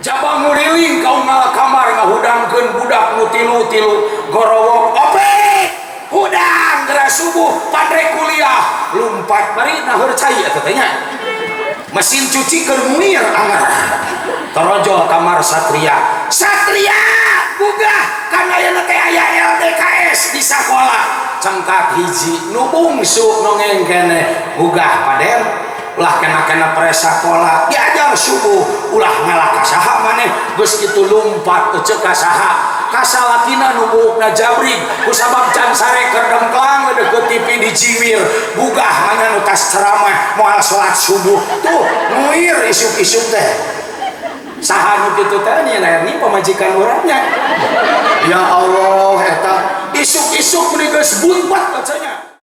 Jabang nguriling kau ngalah kamar ngahudangkeun budak nu tilu-tilu gorowok ope hudang geura subuh padre kuliah lumpat bari naheur cai eta teh nya mesin cuci keur muir anggar torojol kamar satria gugah kan ayeuna teh aya LDKS di sakola cengkat hiji nu bungsu nu ngengkene gugah paden ulah kena presa pola diajar subuh ulah ngalah kasaha maneh geus kitu lumpat teu ceuk kasaha kasalakina nu buukna jabrig kusabab can sare keur dengklang deukeut TV di Jiwir gugah mana nu tas ceramah moal salat subuh tuh nuir isuk-isuk teh saha nu kitu teh ni pamajikan urangnya ya Allah eta isuk-isuk meni geus bunpat katanya.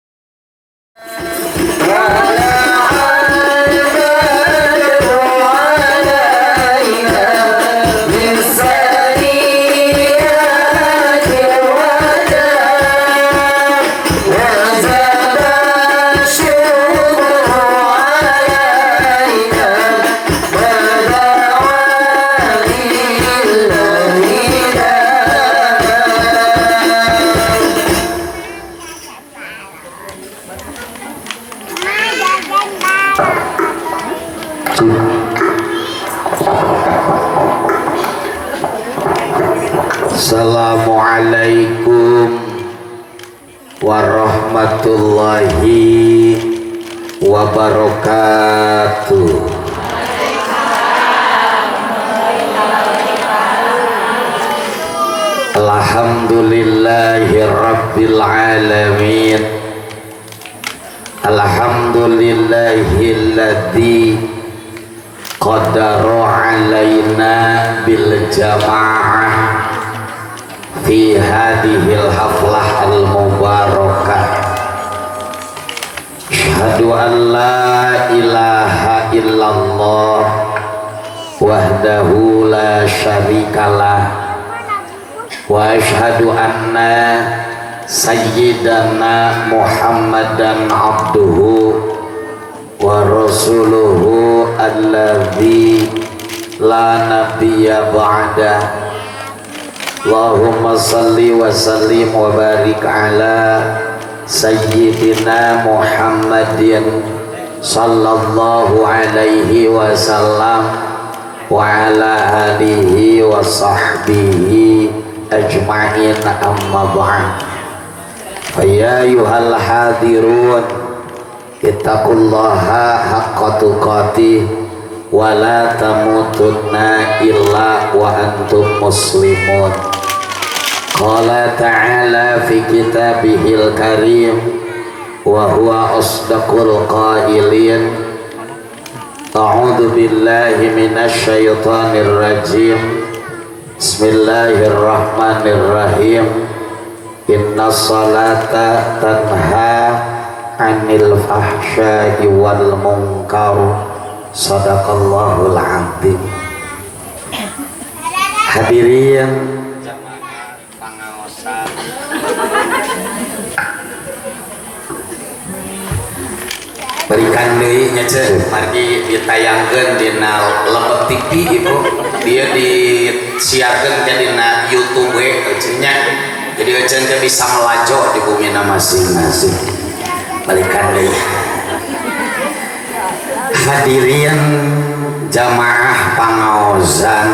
Assalamualaikum warahmatullahi wabarakatuh. Alhamdulillahi rabbil alamin. Alhamdulillahilladzi qadara alaina bil jamaah fi hadhil haflah al mubarakah. Asyhadu an la ilaha illallah wahdahu la syarikalah wa asyhadu anna sayyidana Muhammadan abduhu wa rasuluhu alladzi la nabiyya ba'dah. Allahumma salli wa sallim wa barik ala sayyidina Muhammadin sallallahu alaihi wasallam wa ala alihi wa sahbihi ajma'in amma ba'd. Ya ayyuhal hadirun ittaqullaha haqqa tuqatih wa la tamutunna illa wa antum muslimun. Qala ta'ala fi kitabihil karim wa huwa asdaqul qailin. A'udzu billahi minasy syaithanir rajim. Bismillahirrahmanirrahim. Innas salata tanha 'anil fahsya'i wal munkar. Sadaqallahul azim. Hadirin berikan deui nya ce margi ditayangkeun dina Lebet TV ibu dia disiarkeun ke dina YouTube nya jadi euceun teh bisa melajo di bumina masing-masing berikan deui. Hadirin jamaah pangaozan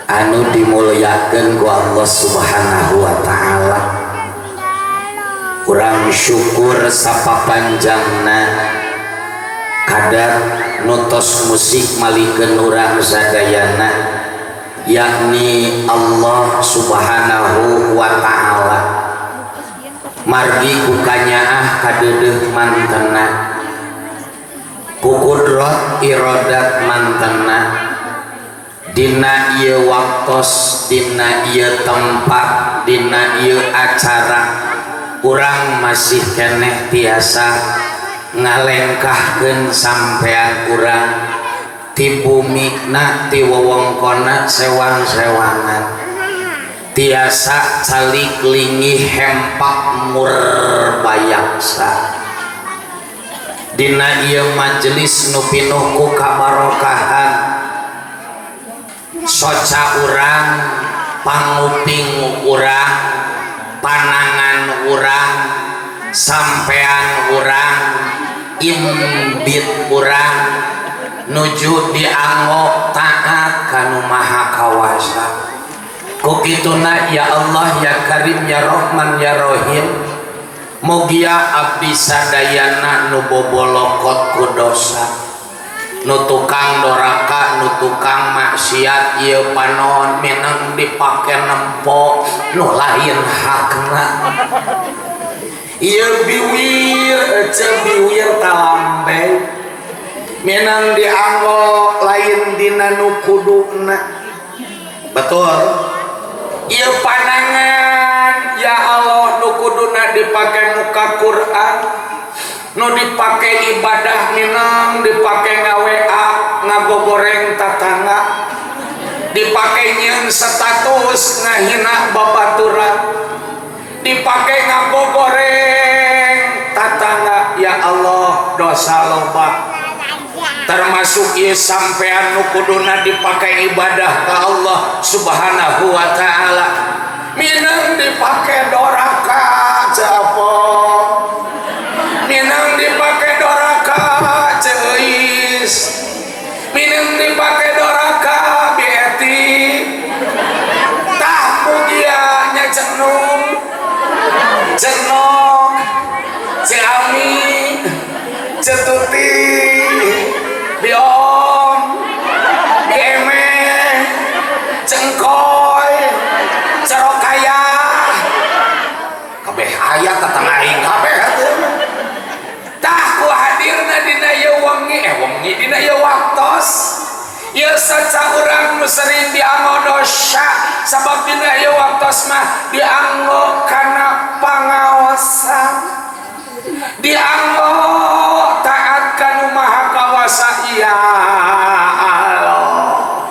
anu dimulyakeun ku Allah Subhanahu wa taala. Urang syukur sapapanjangna kadar nutos musik malikeun urang sadayana yakni Allah Subhanahu wa taala margi ku kanyaah kadeudeuh mantenna ku kudrat iradat mantenna dina ieu waktos dina ieu tempat dina ieu acara urang masih keneh tiasa ngalengkahkeun sampean urang ti bumina ti wewengkonna sewang-sewangan tiasa calik linggih hempak murbayaksa dina ieu majelis nu pinuh ku kabarokahan soca urang panguping urang panangan urang sampean urang imbit urang nuju dianggo taat kanu maha kawasa kukituna ya Allah ya Karim ya Rahman ya Rahim mugia abdi sadayana nu bobolokot ku dosa nu tukang doraka nu tukang maksiat ieu panon minang dipake nempo nu lain hakna ieu biwir ece biwir talambe minang dianggo lain dina nu kuduna betul ieu panangan ya Allah nu kuduna dipake muka Quran nu dipake ibadah minang dipake ngawea ngagogoreng tatangga dipake nyeun status ngahina babaturan dipake ngagogoreng tatangga ya Allah dosa loba termasuk ieu sampean nu kuduna dipake ibadah ka Allah Subhanahu wa taala minang dipake doraka japo minang dipake doraka ceis minang dipake doraka bieti tah mugia nya cenung cenok ciami cetuti biom bieme cengkoy cerokaya kabeh aya tatang aing kabeh tah ku hadirna dina ieu wengi dina ieu waktos ieu saca urang nu sering dianggo dosa sabab dina ieu waktos mah dianggo kana pangaosan dianggo taat kanu maha kawasa ya Allah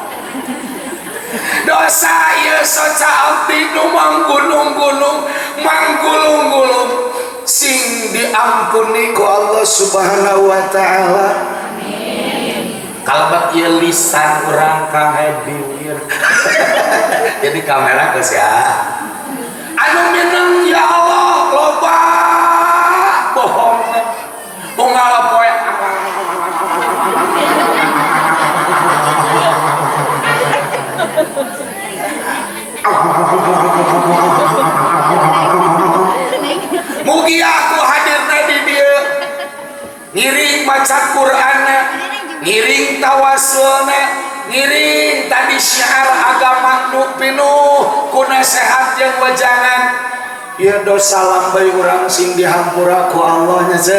dosa ieu saca abdi nu manggulung-gulung sing diampuni ku Allah Subhanahu wa taala. Amin. Kalbat ieu lisan urang kahe biwir. Jadi kamera geus ya. Anu minang ya Allah loba bohong. Unggal poe. Mugi aku hadirna di dieu ngiring maca Qur'anna ngiring tawasulna ngiring tadi syiar agama nu pinuh ku nasihat jeung wejangan ieu dosa lambai urang sing dihampura ku Allah nya ze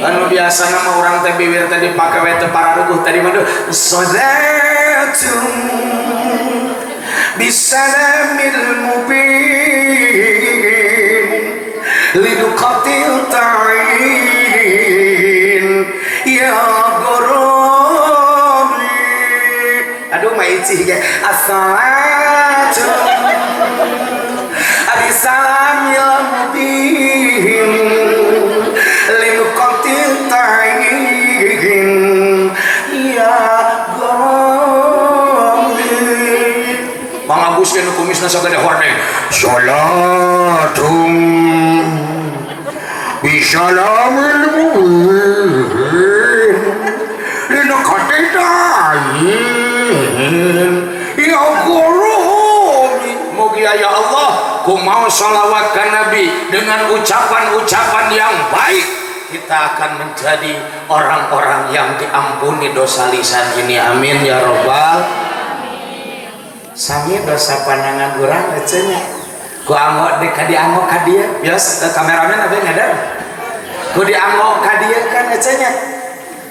anu biasana mah urang teh bibir teh dipake we teu pararuguh tadi mah salatum bisalamil mubin liduqatil ta'in ya gorobi aduh maicih ya assalatu abisalam ya mubin liduqatil ta'in ya gorobi Bang Agus kena kumisna sagede hordeng salatum bisalamil mu'min liduqatil ta'in ya gorobi mugi ya Allah ku mau salawat ka Nabi dengan ucapan-ucapan yang baik kita akan menjadi orang-orang yang diampuni dosa lisan ini amin ya robbal sami dosa pandangan urang ecenya ku anggo dek ka dianggo ka dieu bios kameramen abeng ngadar ku dianggo ka dieu kan ecenya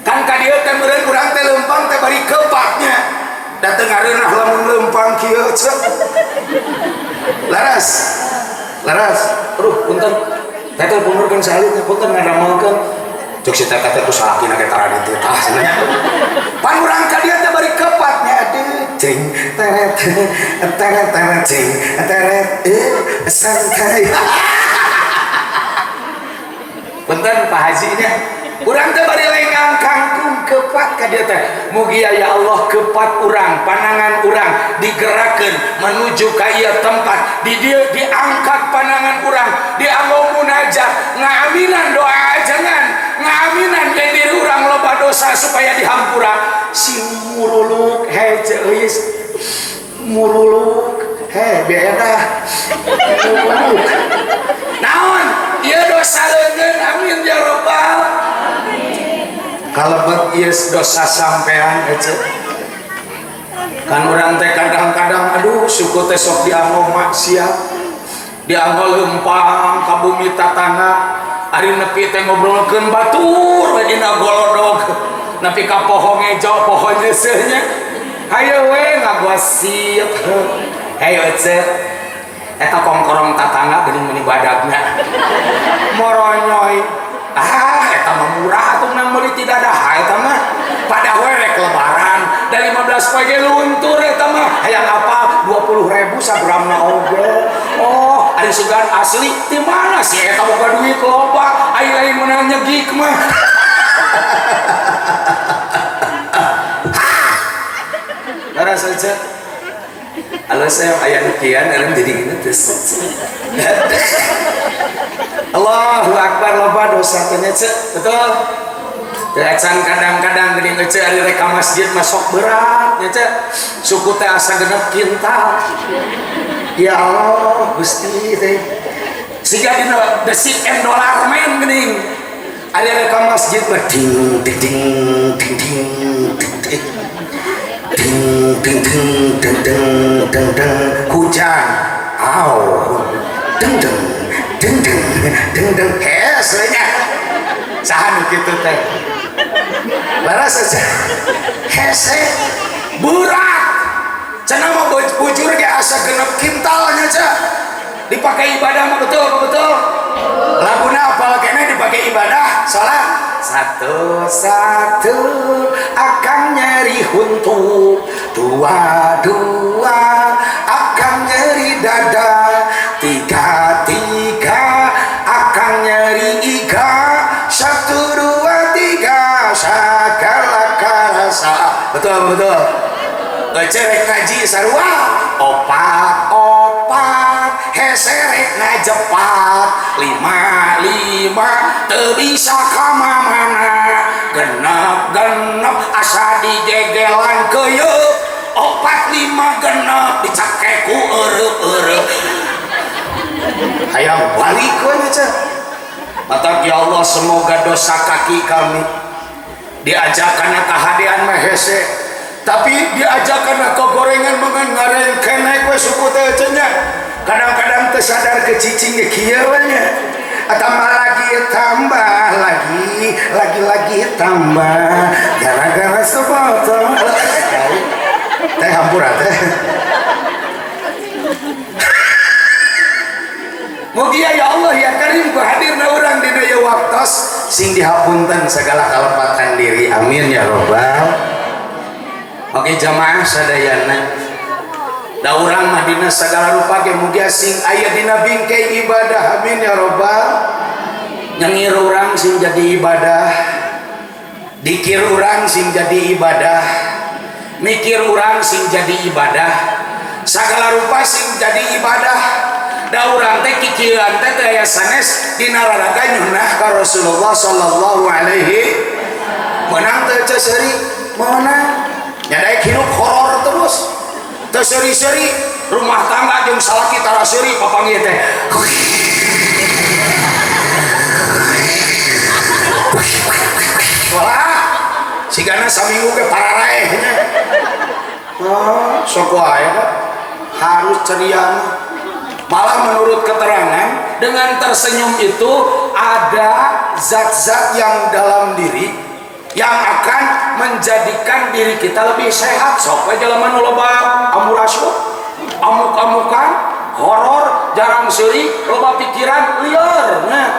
kan ka dieu teh meureun urang teh leumpang teh bari keupatnya dateng areunah lamun leumpang kieu cek laras punten teh pumurkeun salit punten ngadamelkeun cuk si teh teh ku salakina ge tara di tah cenah pan urang ka dieu teh bari keupatnya aduh cing teret cing teret santai punten Pak Haji nya urang teh bari lengang kangkung keupatnya kepat ka dieu teh mugi ya Allah kepat urang panangan urang digerakkeun menuju ka ieu tempat di dieu diangkat panangan urang dianggo munajat ngaminan doa jangan ngaminan ke diri urang loba dosa supaya dihampura si muruluk hece muruluk beda muruluk naon ieu dosa leungeun amin ya rabbal kalebet ieu dosa sampean hece kan urang teh kadang-kadang aduh suku teh sok dianggo maksiat dianggo leumpang ka bumi tatangga ari nepi teh ngobrolkeun batur we dina golodog nepi ka pohon ngejo pohon neuseuh nya hayu we ngagosip hayu ceu eta kongkorong tatangga geuning meuni badagna moronyoy eta mah murah atuh nang meuli ti dadaha eta mah pada we rek lebaran da 15 poe ge luntur eta mah hayang apa 20.000 sagramna oge oh ari sugan asli di mana sih eta boga duit loba ai lain meunang nyegik mah Ara saja halo saya aya nu kian urang jadi kitu teh Allahu Akbar loba dosa teh betul teu acan kadang-kadang geuning ece ari rek ka masjid masuk berat nya suku teh asa genep kintal ya Allah Gusti teh siga dina desik $M men geuning ari rek ka masjid mah ding ding ding ding ding ding ding ding ding ding ding hujan au ding ding ding ding ding ding hesenya saha nu kitu teh baras saja hese berat cenah mah bujur ge asa genep kintalnya cah dipakai ibadah mah betul laguna apal keneh dipakai ibadah salat satu akan nyeri huntu dua akan nyeri dada tiga akan nyeri iga 1 2 3 segala karasa betul cerek ngaji sarua opat heserek ngajepat 5 teu bisa kamana genep asa digegelan keuyeuk 4 5 genep dicakeku eureup hayang balik we cenah mata ya Allah semoga dosa kaki kami diajak kana kahadian mah hese tapi diajak kana kegorengan mangan ngareng keneh we suku teh cenah kadang-kadang teu sadar kecicing ge kieu we nya tambah lagi tambah gara-gara sebotol teh hampura teh mugi ya Allah ya Karim ku hadirna urang dina ieu waktos sing dihapunten segala kalepatan diri amin ya robbal oke jamaah sadayana da urang mah dina sagala rupa ge mugi sing aya dina bingkai ibadah amin ya robbal nyengir urang sing jadi ibadah dikir urang sing jadi ibadah mikir urang sing jadi ibadah sagala rupa sing jadi ibadah da urang teh kikiran teh aya sanes dina raraga nyunah ka Rasulullah sallallahu alaihi menang teh seuri meunang nyadaek hirup horor terus teu seuri-seuri rumah tangga jeung salaki tara seuri papanggih teh wah sigana saminggu ke pararaeh nya sok wae harus ceria malah menurut keterangan dengan tersenyum itu ada zat-zat yang dalam diri yang akan menjadikan diri kita lebih sehat sok we jelema nu loba amurasyuk amuk-amukan horor jarang seuri loba pikiran liar nah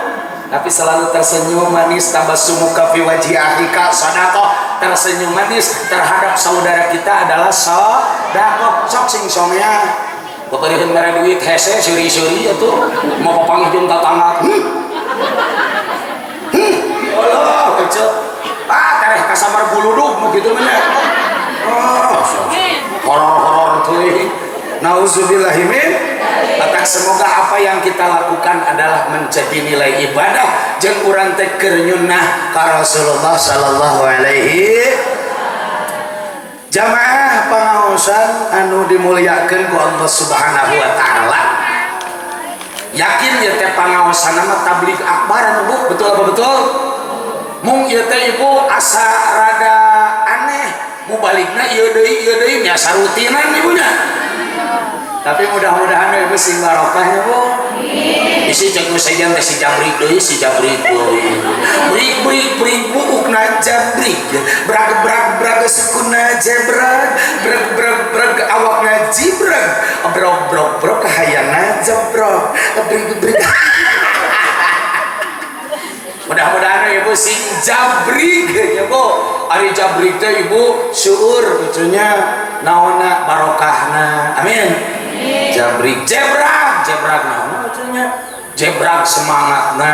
tapi selalu tersenyum manis tabassumuka fi wajhi akhika sadaqah tersenyum manis terhadap saudara kita adalah sedekah sok sing-songnya beureun mere duit hese seuri-seuri atuh mau papanggih jeung tatangga Allah kecil tereh ka samar buludug begitu mana. Horor-horor tuh. Nauzubillahimin. Maka semoga apa yang kita lakukan adalah menjadi nilai ibadah jeung urang teh keur nyunnah ka Rasulullah sallallahu alaihi. Jamaah pangaosan anu dimuliakeun ku Allah Subhanahu wa taala. Yakin ya teh pangaosan mah tabligh akbar anu Bu, betul apa betul? Mung ieu teh Ibu asa rada aneh, mubalikna ieu deui nya sarutinan ibunya. Tapi mudah-mudahan Ibu sing barokahnya Bu. Isi jeung sajian teh si jabrik deui si jabrik deui. Brik buukna jabrik. Brag sukuna jebrag. Brag awakna jibrag. Brog hayangna jebrog. Brik. Mudah-mudahan Ibu sing jabrik ya Bu. Ari jabrik teh Ibu syukur lucunya naonna barokahna. Amin. Jabrik jebrag naon maksudnya jebrag semangatna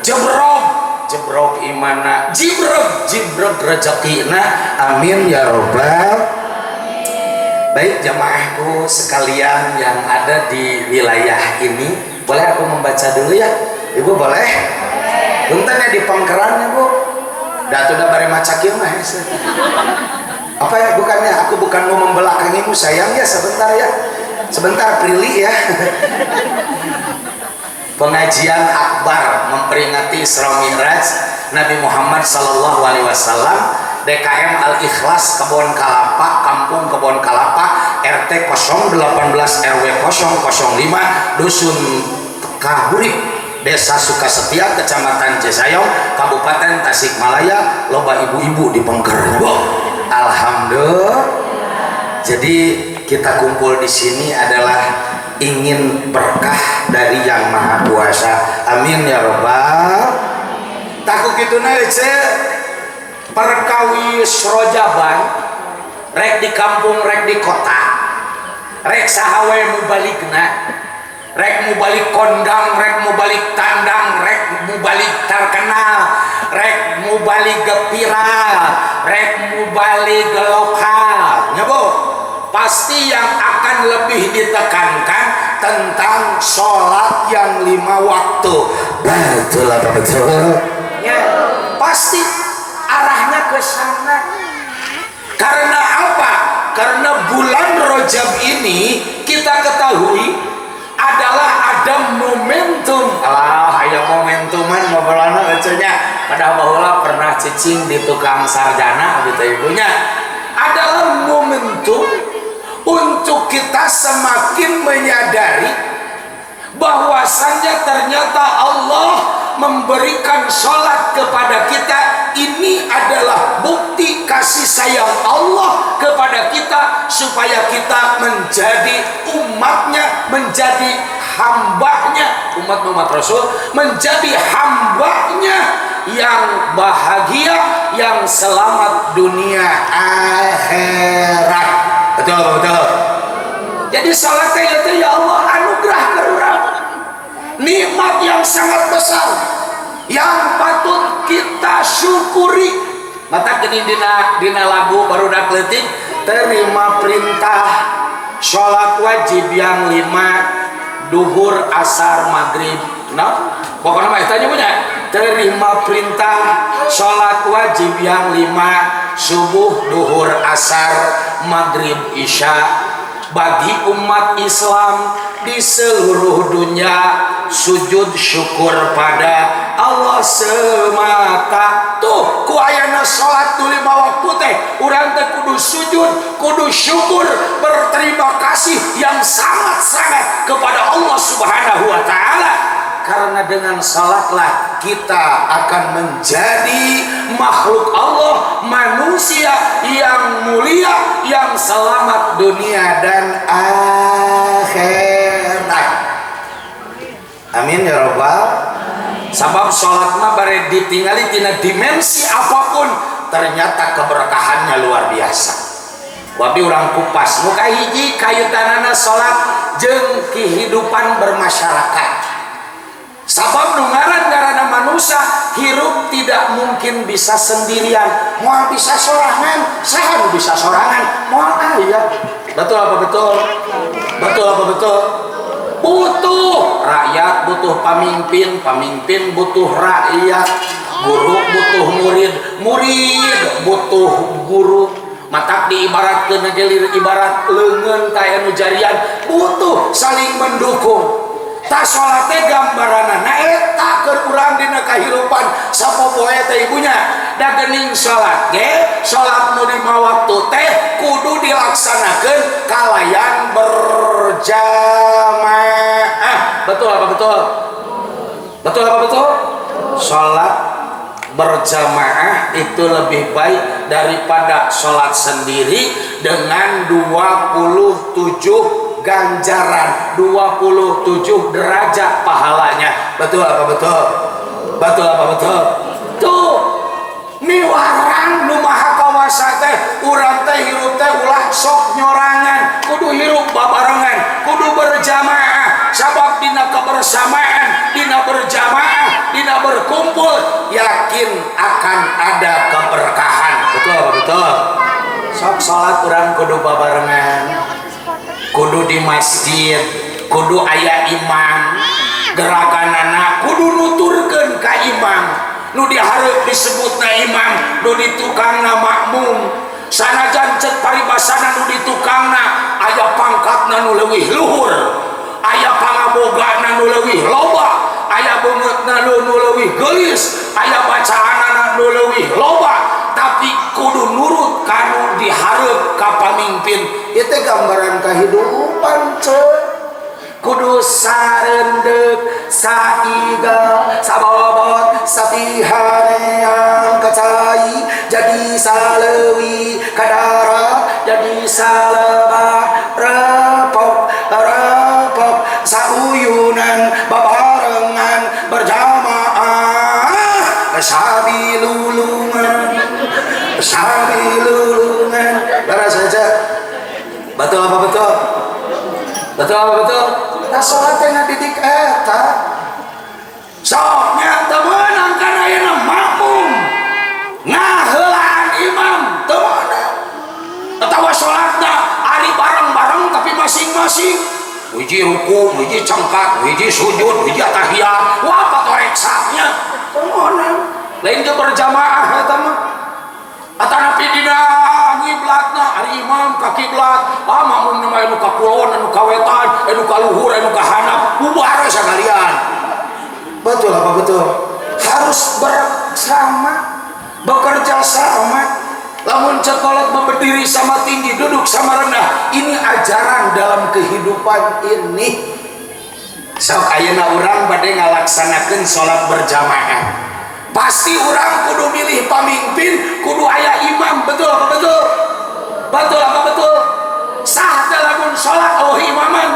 jebrog imanna jibrog rezekina amin ya robbal. Baik jamaahku sekalian yang ada di wilayah ini, boleh aku membaca dulu ya Ibu, boleh? Punten ya di pangkeran Bu, datu da bare maca kieu mah apa ya, bukannya aku bukan mau membelakangimu sayang ya, sebentar Prilly ya. Pengajian akbar memperingati Isra Mi'raj Nabi Muhammad sallallahu alaihi wasallam, DKM Al Ikhlas Kebon Kalapa, Kampung Kebon Kalapa, RT 018 RW 005, Dusun Kahurip, Desa Sukasetia, Kecamatan Cisayong, Kabupaten Tasikmalaya. Loba ibu-ibu di Pengker. Alhamdulillah. Jadi kita kumpul di sini adalah ingin berkah dari Yang Maha Kuasa. Amin ya robbal. Takut gitu ce perkawis rojaban rek di kampung rek di kota rek sahawe mubalikna rek mubalik kondang rek mubalik tandang rek mubalik terkenal rek mubalik gepira rek mubalik lokal ya Bu. Pasti yang akan lebih ditekankan tentang sholat yang 5 waktu. Betul apa betul? Ya, pasti arahnya ke sana. Karena apa? Karena bulan Rajab ini kita ketahui adalah ada momentum. Aya momentuman mobilana ecenya. Pada baheula pernah cicing di tukang sarjana gitu ibunya. Adalah momentum untuk kita semakin menyadari bahwasannya ternyata Allah memberikan sholat kepada kita. Ini adalah bukti kasih sayang Allah kepada kita supaya kita menjadi umatnya, menjadi hambanya, umat Rasul menjadi hambanya yang bahagia, yang selamat dunia akhirat. Betul. Jadi salat itu ya Allah anugerah ke urang, nikmat yang sangat besar yang patut kita syukuri. Mata gini dina lagu baru dak leutik, terima perintah salat wajib yang 5 duhur asar maghrib. Nah pokoknya mah eta nya punya terima perintah salat wajib yang 5 subuh duhur asar maghrib isya bagi umat Islam di seluruh dunia. Sujud syukur pada Allah semata. Tuh ku ayana salat 5 waktu teh urang teh kudu sujud, kudu syukur, berterima kasih yang sangat-sangat kepada Allah Subhanahu wa taala. Karena dengan salatlah kita akan menjadi makhluk Allah, manusia yang mulia, yang selamat dunia dan akhirat. Amin ya robbal. Sabab salat mah bare ditinggali tina dimensi apapun ternyata keberkahannya luar biasa. Wabi urang kupas muka hiji kayutanana salat jeung kehidupan bermasyarakat. Sabab nu ngaran-ngaranna manusia hirup tidak mungkin bisa sendirian. Moal bisa sorangan, saha bisa sorangan, moal aya. Betul apa betul? Betul apa betul? Butuh rakyat, butuh pamimpin, pamimpin butuh rakyat, guru butuh murid, murid butuh guru. Matak diibaratkeun gelir ibarat leungeun ka anu jarian, butuh saling mendukung. Ta salat teh gambaranna eta keur urang dina kahirupan sapopoe teh ibunya. Da geuning salat ge, salat nu lima waktu teh kudu dilaksanakeun kalayan berjamaah. Betul apa betul? Betul apa betul? Salat berjamaah itu lebih baik daripada sholat sendiri dengan 27 ganjaran, 27 derajat pahalanya. Betul apa betul? Betul apa betul? Tuh miwarang nu maha kawasa teh urang teh hirup teh ulah sok nyorangan, kudu hirup babarengan, kudu berjamaah. Sabab dina kebersamaan, dina berjamaah, dina berkumpul, yakin akan ada keberkahan. Betul apa betul? Sok salat urang kudu babarengan, kudu di masjid, kudu aya imam, gerakanana kudu nuturkeun ka imam, nu dihareup disebutna imam, nu ditukangna makmum. Sanajan cek paribasana nu ditukangna aya pangkatna nu leuwih luhur, aya pangabogana nu leuwih loba, aya beungeutna nu leuwih geulis, aya bacaanana nu leuwih loba, tapi kudu nurut kanu dihareup ka pamimpin. Ieu teh gambaran kahidupan ceuk. Kudu sarendek, saiga, sabobot, sapihaneang kacai, jadi salewi, kadara, jadi saleba, repok, repok, sauyunan, babarengan, berjamaah, sabilulungan, sabilulungan, bara saja. Betul apa betul? Betul apa betul? Nah sholat yang ngadidik eta soknya temenan kan ayeuna makmum ngaheulaan imam temenan atawa sholatna ari bareng-bareng tapi masing-masing hiji ruku, hiji cangkat, hiji sujud, hiji tahiyat, apa toreksanya temenan lain teu berjamaah eta mah atanapi dina ngiblatna ari imam ka kiblat makmum mah anu ka kulon anu ka wetan anu ka luhur anu ka handap bubar sakalian. Betul apa betul? Harus bersama, bekerja sama. Lamun cekolot berdiri sama tinggi, duduk sama rendah, ini ajaran dalam kehidupan ini. Sok ayeuna urang bade ngalaksanakeun salat berjamaah, pasti orang kudu milih pamimpin, kudu aya imam. Betul apa betul? Betul apa betul? Sah lamun sholat oh imaman,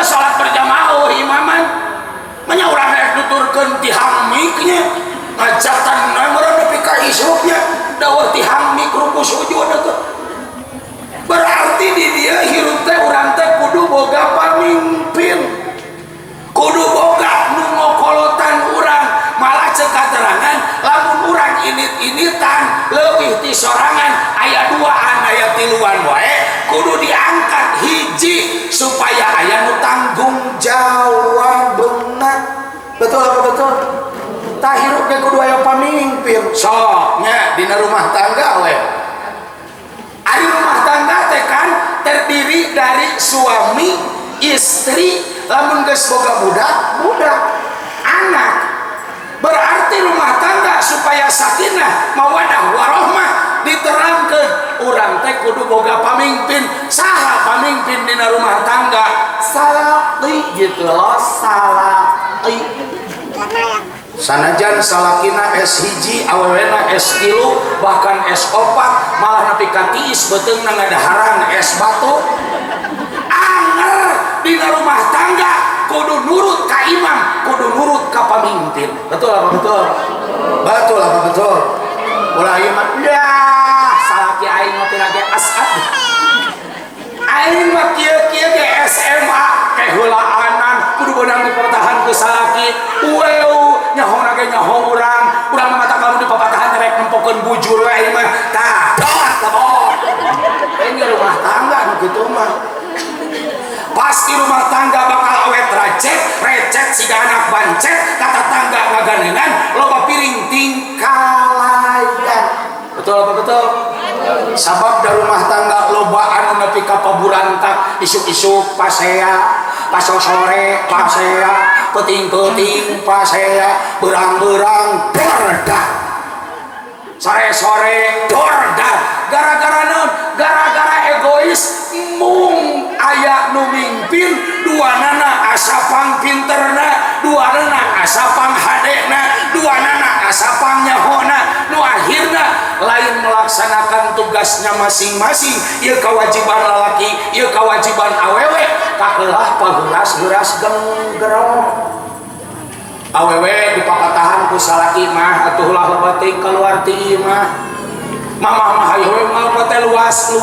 sholat berjamaah oh imaman, manya urang rek nuturkeun tihang miknya, ngajatan nomor nepi ka isuknya, dawuh tihang mik ruku sujud atuh. Berarti di dia hirup teh urang teh kudu boga pamimpin, kudu boga nu ngokolotan urang. Malah cek katerangan lamun urang init-initan leuwih ti sorangan aya duaan aya tiluan wae kudu diangkat hiji supaya aya nu tanggung jawabna. Betul apa betul? Tah hirup ge kudu aya pamimpin. Soknya dina rumah tangga we. Ari rumah tangga teh kan terdiri dari suami, istri, lamun geus boga budak, anak. Berarti rumah tangga supaya sakinah mawadah warahmah diterangkeun urang teh kudu boga pamimpin. Saha pamimpin dina rumah tangga? Salaki gitu loh, salaki. Sanajan salakina S1 awewena S3 bahkan S4 malah nepi ka tiis beuteungna ngadaharan es batu. Anger dina rumah tangga kudu nurut ka imam, kudu nurut ka pamimpin. Betul apa betul? Betul apa betul? Ulah ieu mah dah salaki aing mah teh asad. Aing mah kieu-kieu ge SMA kehulaanan kudu beunang dipertahan ku salaki. Ueu nyaho ge nyaho urang tangga nu kitu mah. Pasti rumah tangga bakal awet recet siga anak bancet, kata tangga ngaganengan, loba piring tingkalayan. Betul apa betul? Sabab dari rumah tangga loba anu nepi ka paburantak, isuk-isuk pasea, pasosore pasea, peting-peting pasea, berang-berang dordak. Sore-sore dordak. Gara-gara naon? Gara-gara egois mung aya nu mimpin, duanana asapang pinterna, duanana asapang hadena, duanana asapang nyahona, nu akhirna lain melaksanakan tugasnya masing-masing. Ieu kewajiban lalaki, ieu kewajiban awewe, kakelah pageras-geras genggerong. Awewe dipapatahan ku salaki mah atuh lah batik keluar ti mah. Mama hayo mah teh luas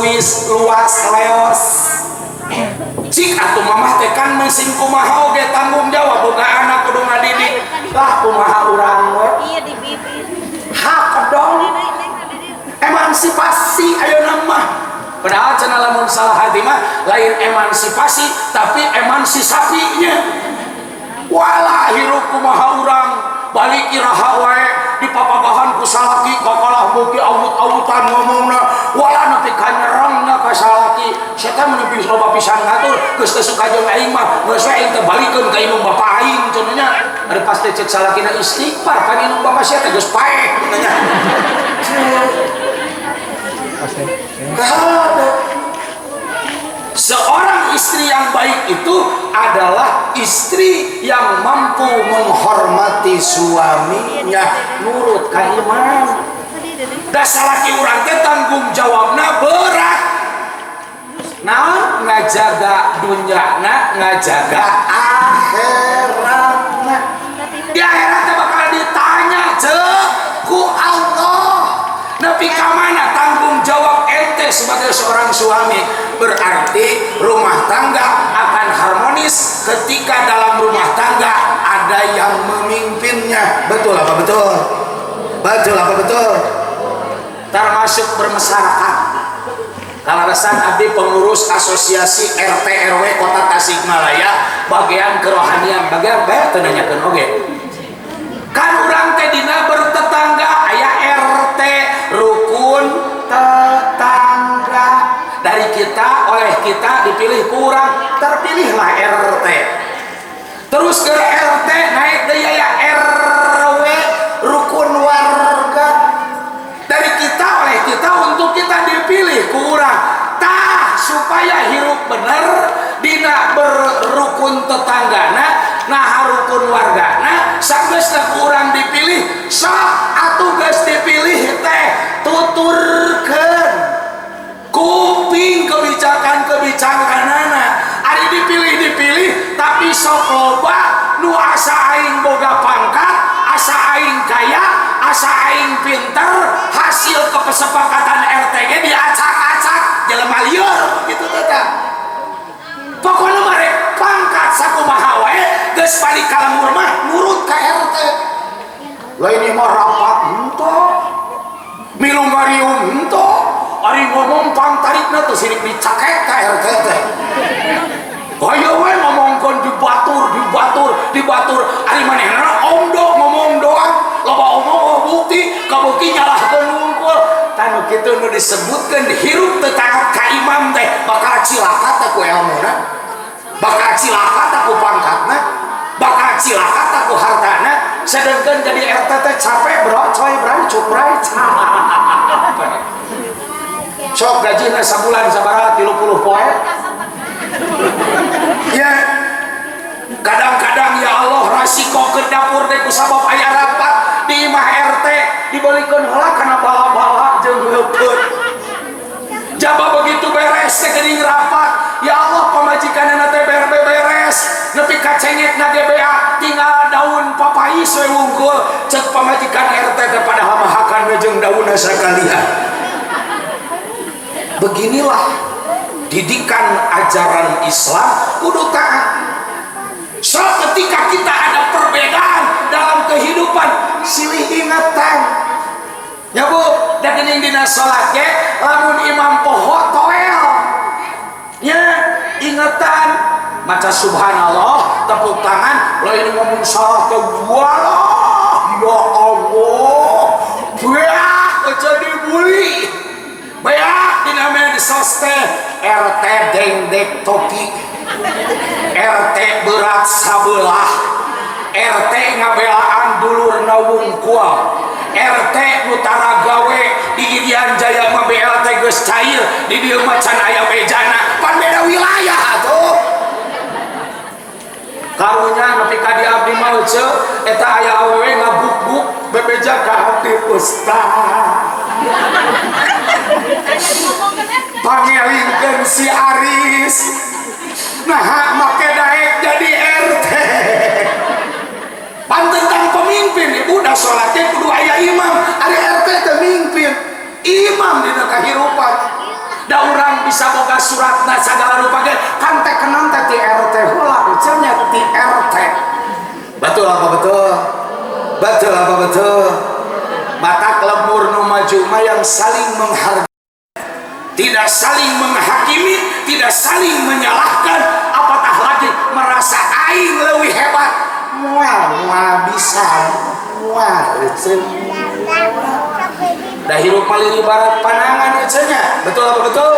leos. Cik atuh mamah teh kan mesin kumaha oge tanggung jawab boga anak kudu ngadidik. Lah kumaha urang we? Iya di bibir. Hak dong. Emansipasi ayeuna mah. Padahal cenah lamun salah hati mah lain emansipasi tapi emansisapinya. Walah hirup kumaha urang balik iraha wae dipapagahan ku salaki kakalah beuki awut-awutan ngomongna walah nepi ka nyerengna ka salaki setan menepi loba pisan ngatur geus teu suka jeung aing mah geus we aing teh balikeun ka indung bapa aing cenanya ari pas teh cek salakina istighfar ka indung bapa sia teh geus paeh cenanya seorang istri yang baik itu adalah istri yang mampu menghormati suaminya, nurut ka imam. Dasar laki urang teh tanggung jawabna berat. Naon ngajaga dunyana, ngajaga akhiratna. Di akhirat teh bakal ditanya ku Allah. Nepi ka mana tanggung jawab ente sebagai seorang suami? Berarti rumah tangga akan harmonis ketika dalam rumah tangga ada yang memimpinnya. Betul apa betul? Betul apa betul? Termasuk bermasyarakat. Kalaresan abdi pengurus asosiasi RT RW Kota Tasikmalaya bagian kerohanian bagian bae teu nanyakeun oge. Kan urang teh dina bertetangga aya RT rukun tetangga. Dari kita, oleh kita dipilih kurang, terpilihlah RT. Terus ke RT naik daya ya RW rukun warga. Dari kita, oleh kita untuk kita dipilih kurang. Tah supaya hirup bener dina berrukun tetanggana, nah rukun wargana, sageusna kurang dipilih, sok atuh geus dipilih teh tuturkeun kuping kebijakan-kebijakanana ari dipilih tapi sok loba nu asa aing boga pangkat, asa aing kaya, asa aing pinter, hasil kesepakatan RT ge diacak-acak jelema lieur gitu teh. Pokona mare pangkat sakumaha wae geus balik ka lemur mah nurut ka RT. Lain mah rapat henteu, milu ngariung henteu. Ari ngomong pang tarikna tuh sirik dicakek ka RT teh. Ayo we ngomongkeun dibatur. Ari manehna omdo ngomong doang, loba omong bukti, kabukti nyalahkeun wungkul. Tanu kitu nu disebutkeun hirup teu taat ka imam teh bakal cilaka teh ku elmuna, bakal cilaka teh ku pangkatna, bakal cilaka teh ku hartana. Sedengkeun jadi RT teh capek bro, coy brancuk bray. Sok gajina sabulan sabaraha 30 poe. Ya. Kadang-kadang ya Allah rasiko ke dapur teh kusabab aya rapat di imah RT dibelikeun heula kana bala-bala jeung heupeut. Jaba begitu beres teh geuning rapat, ya Allah pamajikanna teh beres. Nepi ka cengitna GBA tinggal daun papais we wungkul. Cek pamajikan RT teh padahal mahakan jeung daunna sakalian. Beginilah didikan ajaran Islam kudu taat. So ketika kita ada perbedaan dalam kehidupan silih ingatan ya bu, dan ini dina sholat ya lamun imam poho toel deketan maca subhanallah tepuk tangan lain ngomong salah walah ya Allah beak aja dibuli beak dinamanya di soste RT dengdek topi RT berat sabelah RT ngabelaan dulur nawung kual RT utara gawe di Irian Jaya mah BLT geus cair di dieu macan aya bejana pan beda wilayah atuh karunya nepi ka di abdi mah ceu eta aya awewe ngabuk-buk bebeja ka abdi ustaz pangelingkeun si Aris nah make daek jadi RT pantentang pemimpin ibu dah sholatnya kudu aya imam ari RT teh mimpin imam dina kahirupan da urang bisa boga suratna sagala rupa ge kan teh kenang teh ti RT heula cenah ti RT betul apa betul betul apa betul batak lemur nu maju mah yang saling menghargai tidak saling menghakimi tidak saling menyalahkan apatah lagi merasa aing leuwih hebat mual bisa mual dah hirup paling ibarat panangan ecenya betul apa betul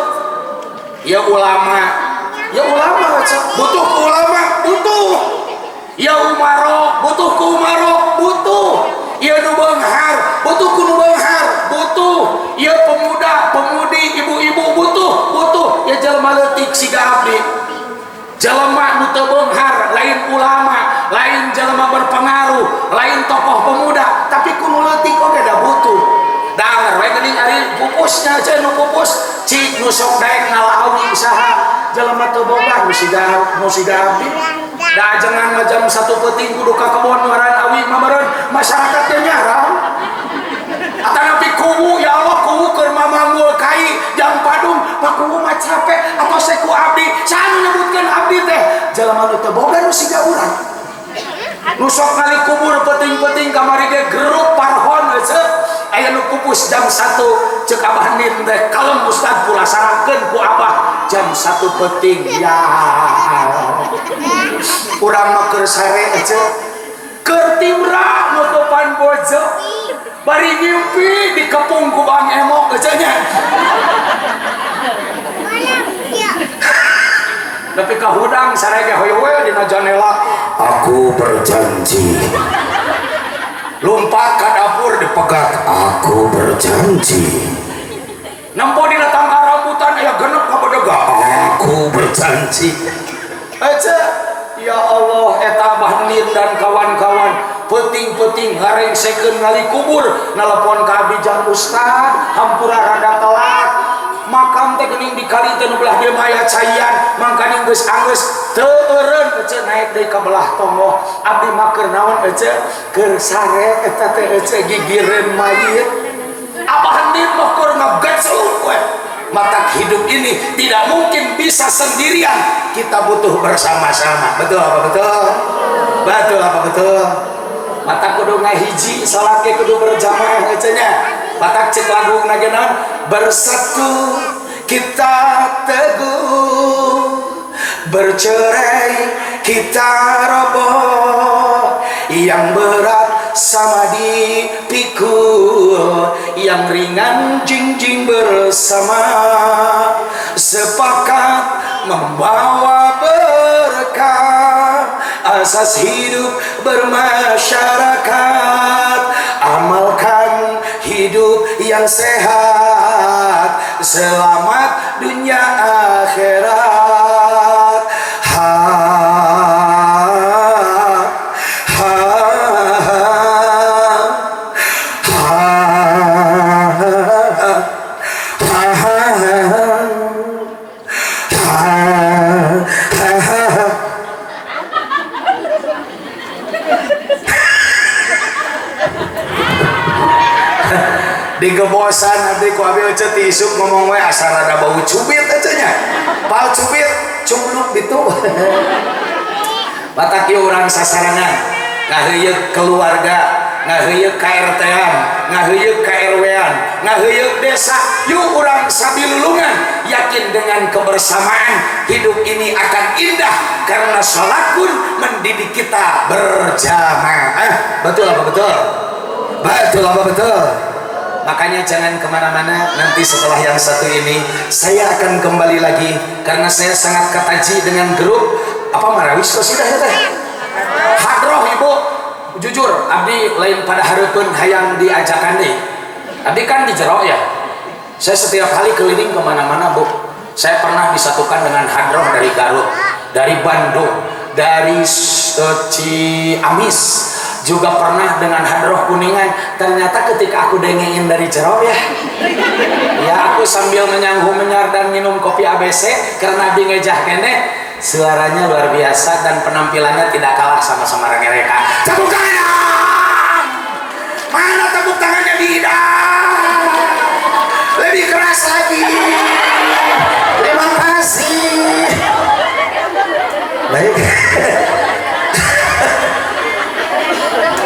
ya ulama butuh ulama butuh ya umaro butuh ku umaro butuh ya nu beunghar butuh ku nu beunghar butuh ya pemuda pemudi ibu-ibu butuh ya jelema leutik siga abdi jelema nu teu beunghar lain ulama lain jelema berpengaruh lain tokoh pemuda tapi kudu leutik oge da butuh danger we geuning ari pupusnya cenah nu pupus cik nu sok daek ngalawi saha jelema teu boga nu siga abdi da jangan jam 1 peuting kudu ka kebon ngaran awi mamareun masyarakat teh nyaran atanapi kuwu ya Allah kuwu keur mamangul kai jam padung pak kuwu mah capek atau seku abdi saha nyebutkeun abdi teh jelema nu teu boga nu siga urang nu sok kali kubur peuting-peuting kamari ge geruk parhon ceu aya nu pupus jam 1 ceuk Abah Nin teh kalem Ustaz pulasarakeun ku Abah jam 1 peuting ya urang mah keur sare ceu keur timra nu depan bojo bari ngimpi dikepung ku Bang Emok ceu nya tapi ka hudang sarege hoyo-hoyo dina janela aku berjanji lompat ke dapur dipegat aku berjanji nempo dina tangga rambutan aya genep kabedega aku berjanji aja ya Allah eta Abah Nin dan kawan-kawan peuting-peuting ngarengseukeun ngali kubur nelpon ka abdi jam Ustad hampura rada telat makam teh geuning di kali teh nu belah dieu aya caian mangkana geus anggeus teu eureun ece naik deui ka belah tonggo abdi mah keur naon ece keur sare eta teh ece gigireun mayit Abah Nin mah keur ngagecluk we mata hidup ini tidak mungkin bisa sendirian kita butuh bersama-sama betul apa betul betul apa betul mata kudu ngahiji salat ge kudu berjamaah ece nya batak cek lagu nagenan bersatu kita teguh bercerai kita roboh yang berat sama dipikul yang ringan jinjing bersama sepakat membawa berkah asas hidup bermasyarakat amalkan hidup yang sehat selamat dunia akhirat digebosan nanti ku abi ece ti isuk ngomong we asal ada bau cubit aja nya pal cubit cumluk gitu batak ieu urang sasarangan ngaheuyeuk keluarga ngaheuyeuh KRT-an, ngaheuyeuh KRW-an, ngaheuyeuh desa. Yuk urang sabilulungan, yakin dengan kebersamaan hidup ini akan indah karena salat pun mendidik kita berjamaah. Betul apa betul? Betul apa betul? Makanya jangan kemana-mana, nanti setelah yang satu ini saya akan kembali lagi karena saya sangat kataji dengan grup apa marawis qasidah ya teh hadroh ibu. Jujur abdi lain pada hareupeun hayang diajakan deh, abdi kan di jero ya, saya setiap kali keliling kemana-mana bu. Saya pernah disatukan dengan hadroh dari Garut, dari Bandung, dari Ciamis, juga pernah dengan hadroh Kuningan. Ternyata ketika aku dengerin dari jero ya, ya aku sambil menyanghu menyar dan minum kopi ABC karena abdi ngejah kene, suaranya luar biasa dan penampilannya tidak kalah sama mereka. Tepuk tangan, mana tepuk tangannya Dida? Lebih keras lagi. Terima kasih. Baik.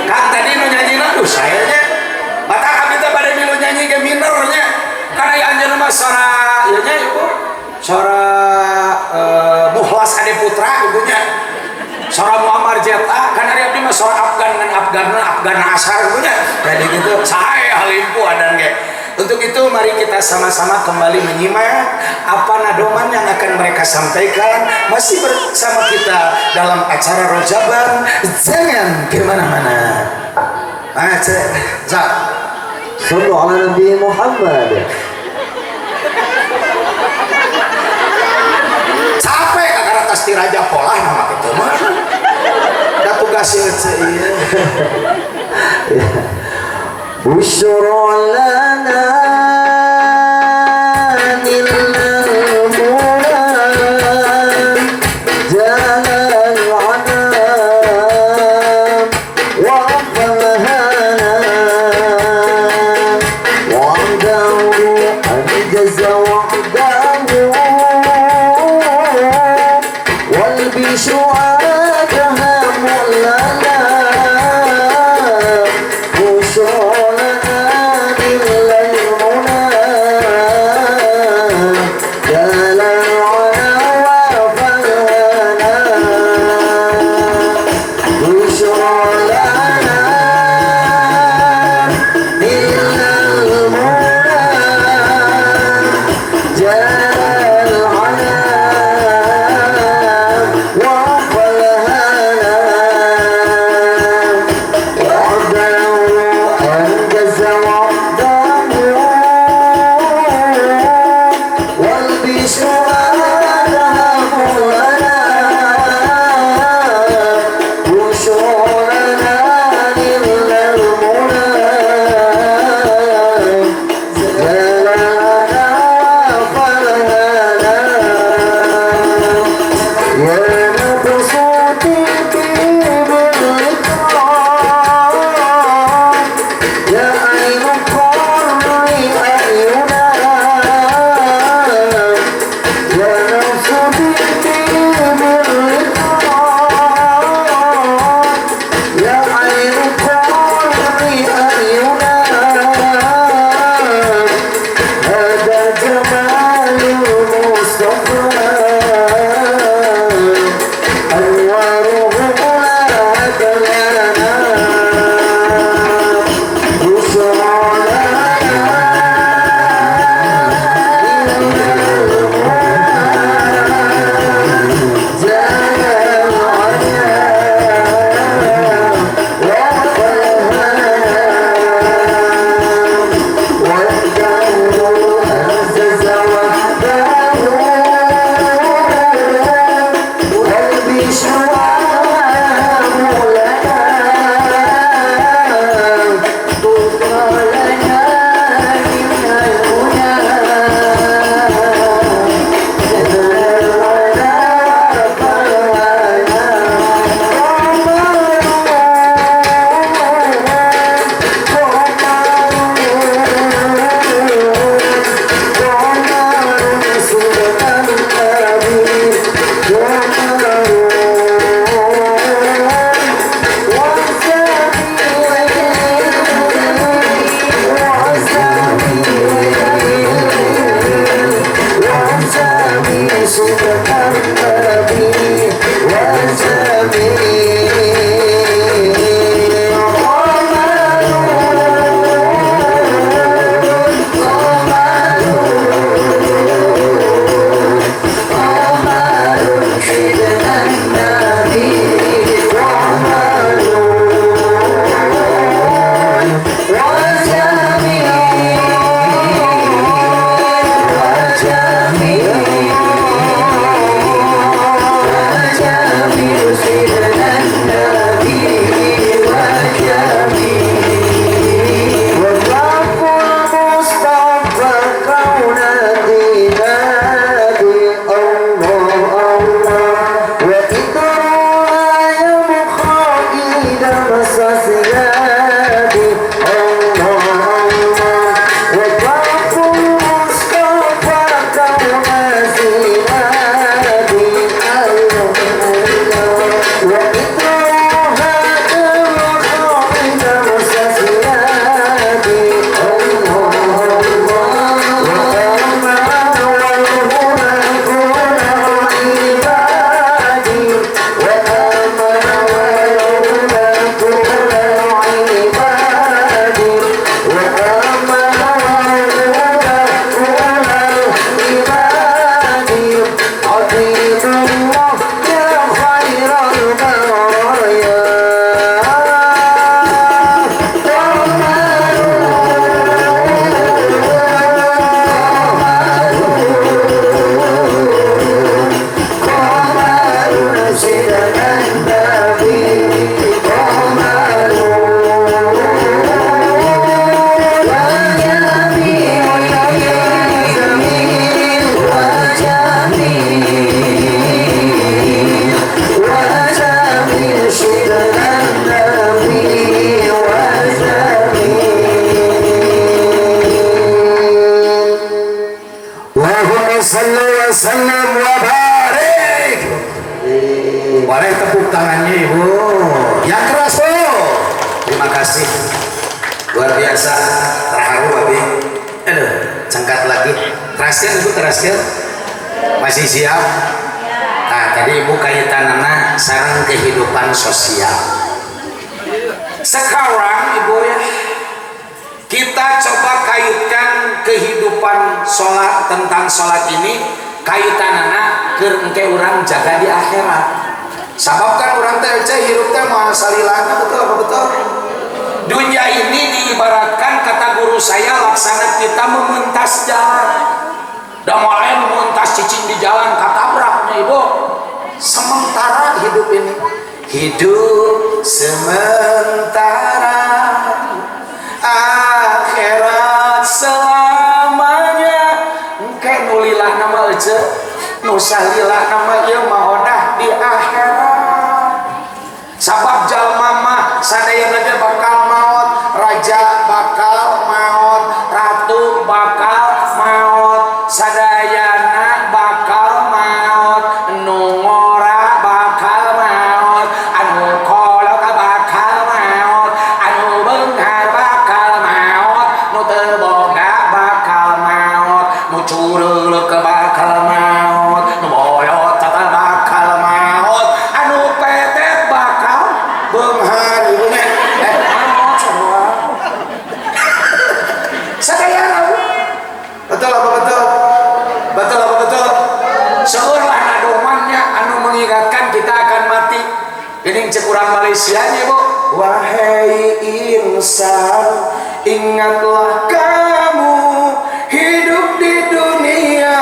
Kan tadi nu nyanyi aduh sayanya mata kami teh pada milu nyanyi ke minernya karena ya anjeunna mah suara ieu nya ibu suara Mukhlas Ade Putra ibunya suara Muammar Zeta kan ari abdi mah suara Afgan dengan Afgan Asar ibunya jadi gitu sae halimpu adan ge. Untuk itu mari kita sama-sama kembali menyimak apa nadoman yang akan mereka sampaikan masih bersama kita dalam acara Rojaban. Jangan kemana-mana. Sallu ala Nabi Muhammad. Capek kakak atas tiraja pola nama itu mah. Ada tugas ieu. Busyra lana Busyra lana luar biasa, terharu babi. Aduh, cengkat lagi. Teraskan ibu, teraskan. Masih siap? Nah, tadi ibu kaitanana sarang kehidupan sosial. Sekarang ibu ya, kita coba kaitkan kehidupan sholat, tentang sholat ini kaitanana ke engke orang jaga di akhirat. Sabab kan orang teh hirup teh mau salilana, betul apa betul? Dunia ini diibaratkan, kata guru saya, laksana kita mementas jalan. Dan mulai mementas cicing di jalan, katabraknya ibu. Sementara hidup ini, hidup sementara, akhirat selamanya. Engke nulilah nama aja, nusalilah nama ieu mahodah di akhirat. Sabab jalma mah sadaya raja bakal maut, raja bakal maut, ratu bakal maut, sadayana bakal maut, nu ngora bakal maut, anu kolot bakal maut, anu beunghar bakal maut, nu teu boga bakal maut, nu cureuleuk bakal maut, nu boyot bakal maut, anu petet bakal beunghar ibunya. Maut semua. Sadayana. Betul apa betul? Betul apa betul? Seolah nadomannya anu mengingatkan kita akan mati. Ini cek urang Malaysia nya bu. Wahai insan, ingatlah kamu hidup di dunia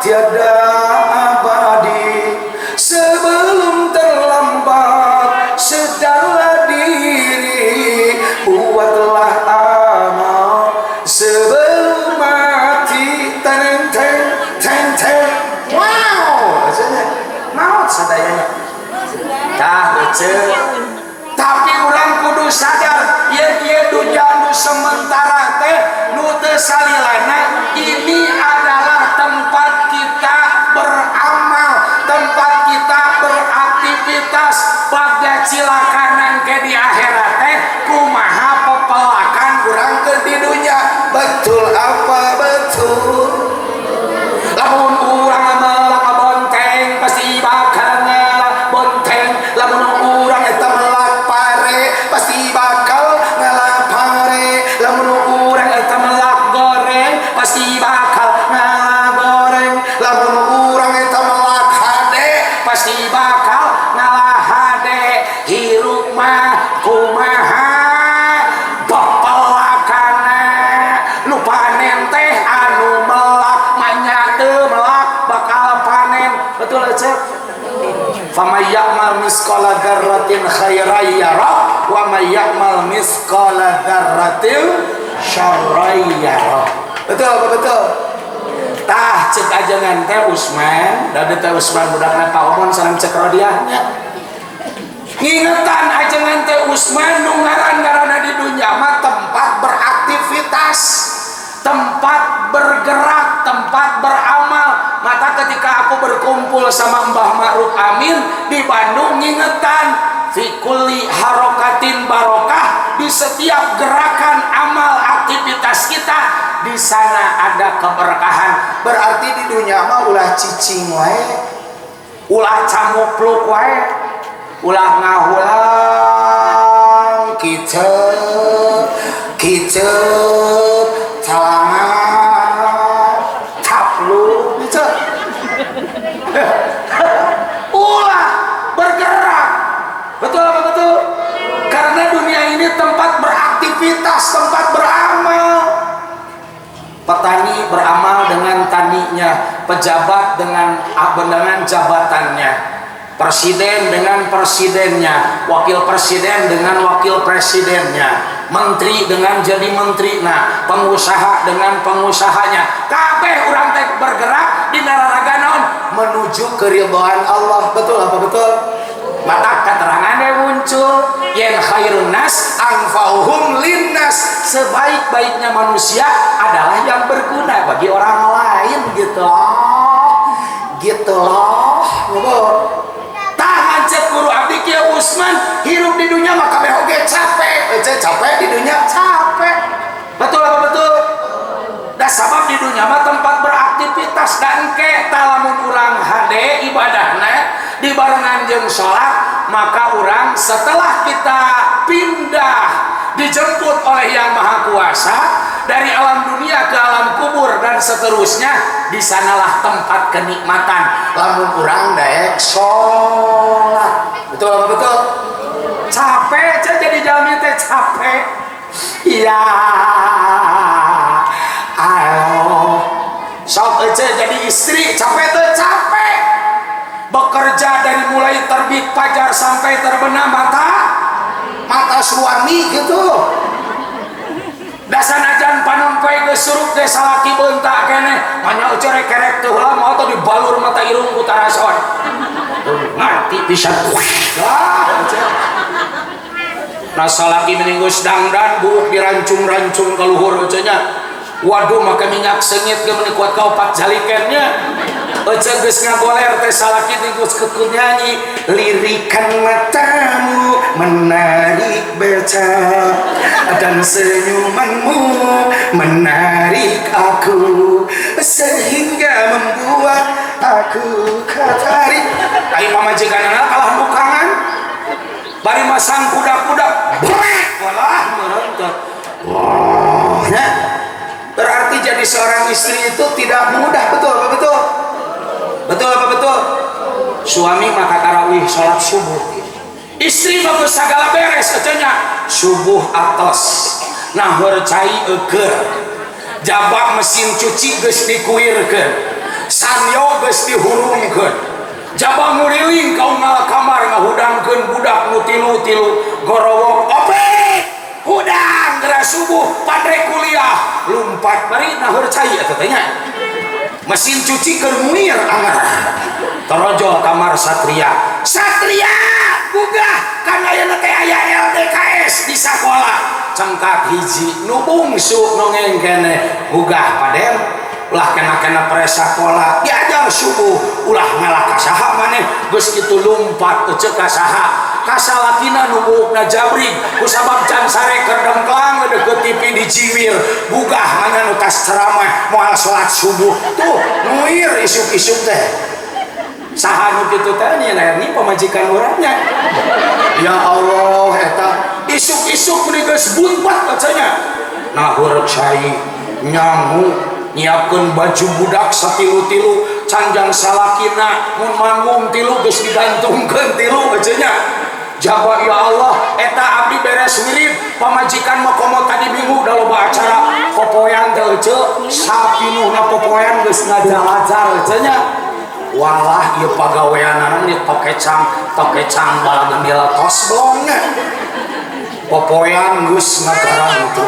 tiada abadi. Sebelum terlambat, sedarlah diri, buatlah amal sebelum mati. Teng teng teng teng. Wow, rasanya maut sadayana. Tah beuceut. Tapi orang kudu sadar, ieu dunia nu sementara teh, nu teu salilana, ini adalah tempat kita beramal, tempat kita beraktivitas. Bagja cilakanan ke di akhirat teh, kumaha pepelakan urang ke di dunia. Betul apa betul? Lamun urang amal betul aja. Faman ya'mal misqala dzarratin khairan yarah wa may ya'mal misqala dzarratin syarran yarah. Betul apa betul? Tah cek ajengan teh Usman, da teh Usman budakna Pak Omon sareng cek rodiahnya. Ngingetan ajengan teh Usman nu ngaran-ngaranna di dunya mah tempat beraktivitas, tempat bergerak, tempat beramal. Maka ketika aku berkumpul sama Mbah Ma'ruf Amin di Bandung, ngingetan fi kulli harokatin barokah, di setiap gerakan amal aktivitas kita di sana ada keberkahan. Berarti di dunia mah ulah cicing wae, ulah camupluk wae, ulah ngahulang kicep calangan capluk kicep ulah bergerak. Betul apa betul? Karena dunia ini tempat beraktivitas, tempat beramal. Petani beramal dengan taninya, pejabat dengan jabatannya, presiden dengan presidennya, wakil presiden dengan wakil presidennya, menteri dengan jadi menteri, nah pengusaha dengan pengusahanya. Kabeh urang teh bergerak di nararaga naon menuju keridhaan Allah. Betul apa betul? Maka keterangannya muncul yen khairun nas anfa'uhum linnas, sebaik-baiknya manusia adalah yang berguna bagi orang lain gitu loh. Tahan cek guru abdi kieu Usman hirup di dunia maka kabeh oge capek di dunia capek. Betul apa betul? Da sabab di dunia mah tempat beraktivitas dan ke talamun urang hade ibadahna dibarengan jeung sholat, maka orang setelah kita pindah dijemput oleh Yang Maha Kuasa dari alam dunia ke alam kubur dan seterusnya, di sanalah tempat kenikmatan lamun urang daek sholat. Betul apa betul? Capek jadi jalmi teh capek. Iya. Ayo. Sok jadi istri capek teh capek. Bekerja dari mulai terbit fajar sampai terbenam mata suami gitu. Dasan ajan panumpai geus surup teh salaki beuntak keneh manya eueuh kerek teu heula moal teh dibalur mata irung ku tarason. Ngarti pisan. Nah salaki meninggus dangdan buuk dirancung-rancung ka luhur eueuh nya. Waduh maka minyak sengit ge meuni kuat ka opat jalikennya. Ece geus ngagoler teh salaki geus keku nyanyi lirikan matamu menarik beca dan senyumanmu menarik aku sehingga membuat aku katarik. Ayo pamajikanana kalah bukangan bari masang kuda-kuda brek walah merontot. Wah ya. Berarti jadi seorang istri itu tidak mudah. Betul apa betul? Betul apa betul? Suami maka tarawih sholat subuh, istri bagus segala beres katanya subuh atas nahur cai eger jabak mesin cuci geus dikuirkeun sanyo geus dihurungkeun jabak nguriling kaum kamar ngahudangkeun budak nu tilu-tilu gorowok ope hudang geura subuh padre kuliah lumpat bari nahur cai eta teh nya mesin cuci keur muir anggar torojol kamar satria gugah kan ayeuna teh aya LDKS di sakola cengkat hiji nu bungsu nu ngengkene gugah paden ulah kena pres sakola diajar subuh ulah ngalah ka saha maneh geus kitu lumpat teu ka saha ka salakina nu buukna jabrig kusabab can sare keur dengklang deukeut TV di Ciwir gugah mana nu tas ceramah moal salat subuh tuh nuir isuk-isuk teh saha nu kitu teh nya ni pamajikan urangnya. Ya Allah eta isuk-isuk meni geus bunpat katanya nahur cai nyamu nyiapkeun baju budak satilu-tilu canjang salakina mun manggung tilu geus digantungkeun tilu cenah jaba ya Allah eta abdi beres wirid pamajikan mah komo tadi minggu da loba acara popoyan teh eueuh sapinuhna popoyan geus ngajalajar cenah walah ieu pagaweanana di tokecang balagendila tos blongnya popoyan geus ngagarang itu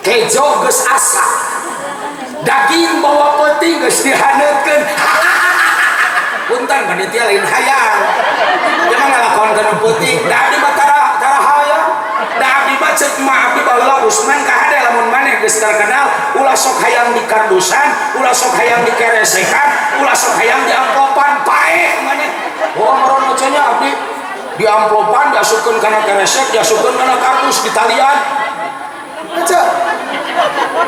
kejo geus asa daging bawa peuting geus dihaneutkeun punten panitia lain hayang jangan ngalakonkeun peuting da abdi mah tara hayang da abdi mah ceuk mah abdi baheula Usman ka hade lamun maneh geus terkenal ulah sok hayang di kardusan ulah sok hayang di keresekan ulah sok hayang di amplopan pae maneh oh maron macanya abdi di amplopan diasupkeun kana keresek diasupkeun kana kardus di talian aja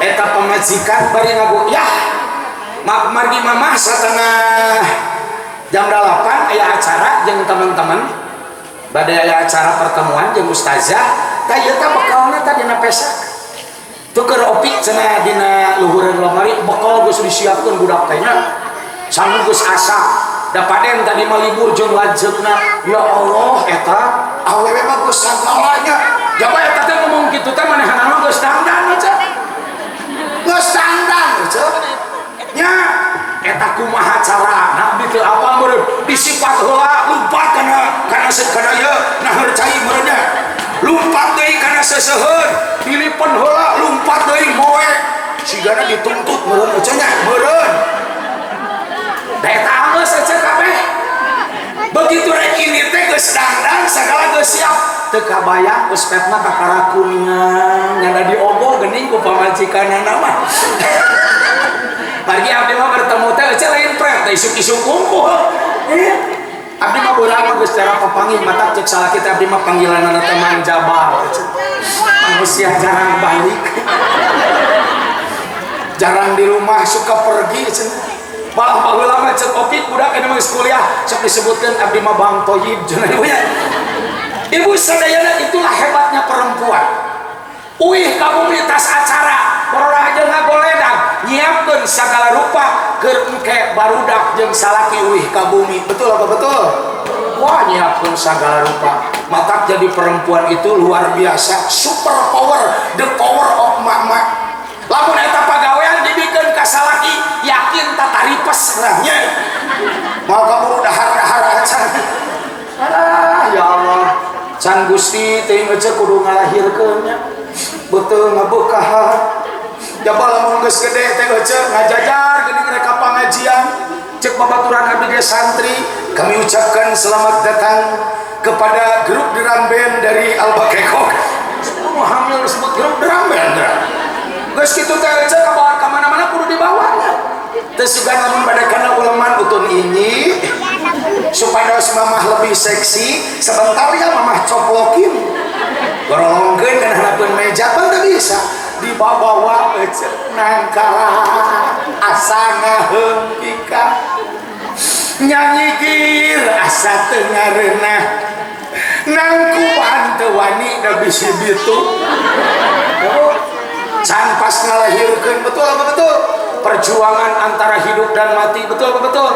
eta pemajikan bari ngago ya margi mamah satengah jam 8 aya acara jeung teman-teman bade aya acara pertemuan jeung ustazah tah ieu teh bekalna teh dina pesak teu keur opik cenah dina luhureun lemari bekal geus disiapkeun budak teh nya sanggup geus asa da paden tadi mah libur jeung lanjeutna ya Allah eta awewe mah geus sagamanya jaba eta teh ngomong kitu teh manehanna mah geus dangdan aja geus dangdan aja nya eta kumaha carana abdi teu apa meureun disipat heula lumpat kana ieu naheur cai meureunnya lumpat deui kana seseuheun dilipen heula lumpat deui moe sigana dituntut meureun aja nya meureun da eta geus aja kabeh begitu rek ini teh geus dangdang sagala geus siap teu kabayang uspetna kakara kuningan nyanda diobor geuning ku pamajikanana mah pagi abdi mah bertemu teh eueuh lain pret teh isuk-isuk unggul abdi mah beurang geus cara papanggih mata cek salah kita abdi mah panggilanna teh manjabal manusia jarang balik jarang di rumah suka pergi malah baheula mah cek opik budak anu geus kuliah sok disebutkeun abdi mah Bang Toyib cenah ibunya ibu sadayana itulah hebatnya perempuan uih ka bumi tas acara bororah jeung ngagoledang nyiapkeun sagala rupa keur engke barudak jeung salaki uih ka bumi betul apa betul wah nyiapkeun sagala rupa matak jadi perempuan itu luar biasa super power the power of mama lamun eta pagawean dibikeun ka salaki yakin tataripes rahnya mau kaburu dahar-dahar acan ya Allah can Gusti teuing eueuh kudu ngalahirkeun nya betul ngabeukah jaba lamun geus gede teh eueuh ngajajar geuning reka pangajian cek babaturan abdi ge santri kami ucapkan selamat datang kepada grup drum band dari Al-Bakekok hamil disebut grup drum band geus kitu teh eueuh kabawa ka mana-mana kudu dibawa teu sugan lamun bade kana uleman utun ini supados mamah lebih seksi sebentar ya mamah coplokin gorolongkeun kana hanapeun meja pan teu bisa dibawa eueuh nangkara asa ngaheungkika nyanyigir asa teu ngareunah nangkuan teu wani da bisi bitu can pas ngalahirkeun betul apa betul perjuangan antara hidup dan mati betul apa betul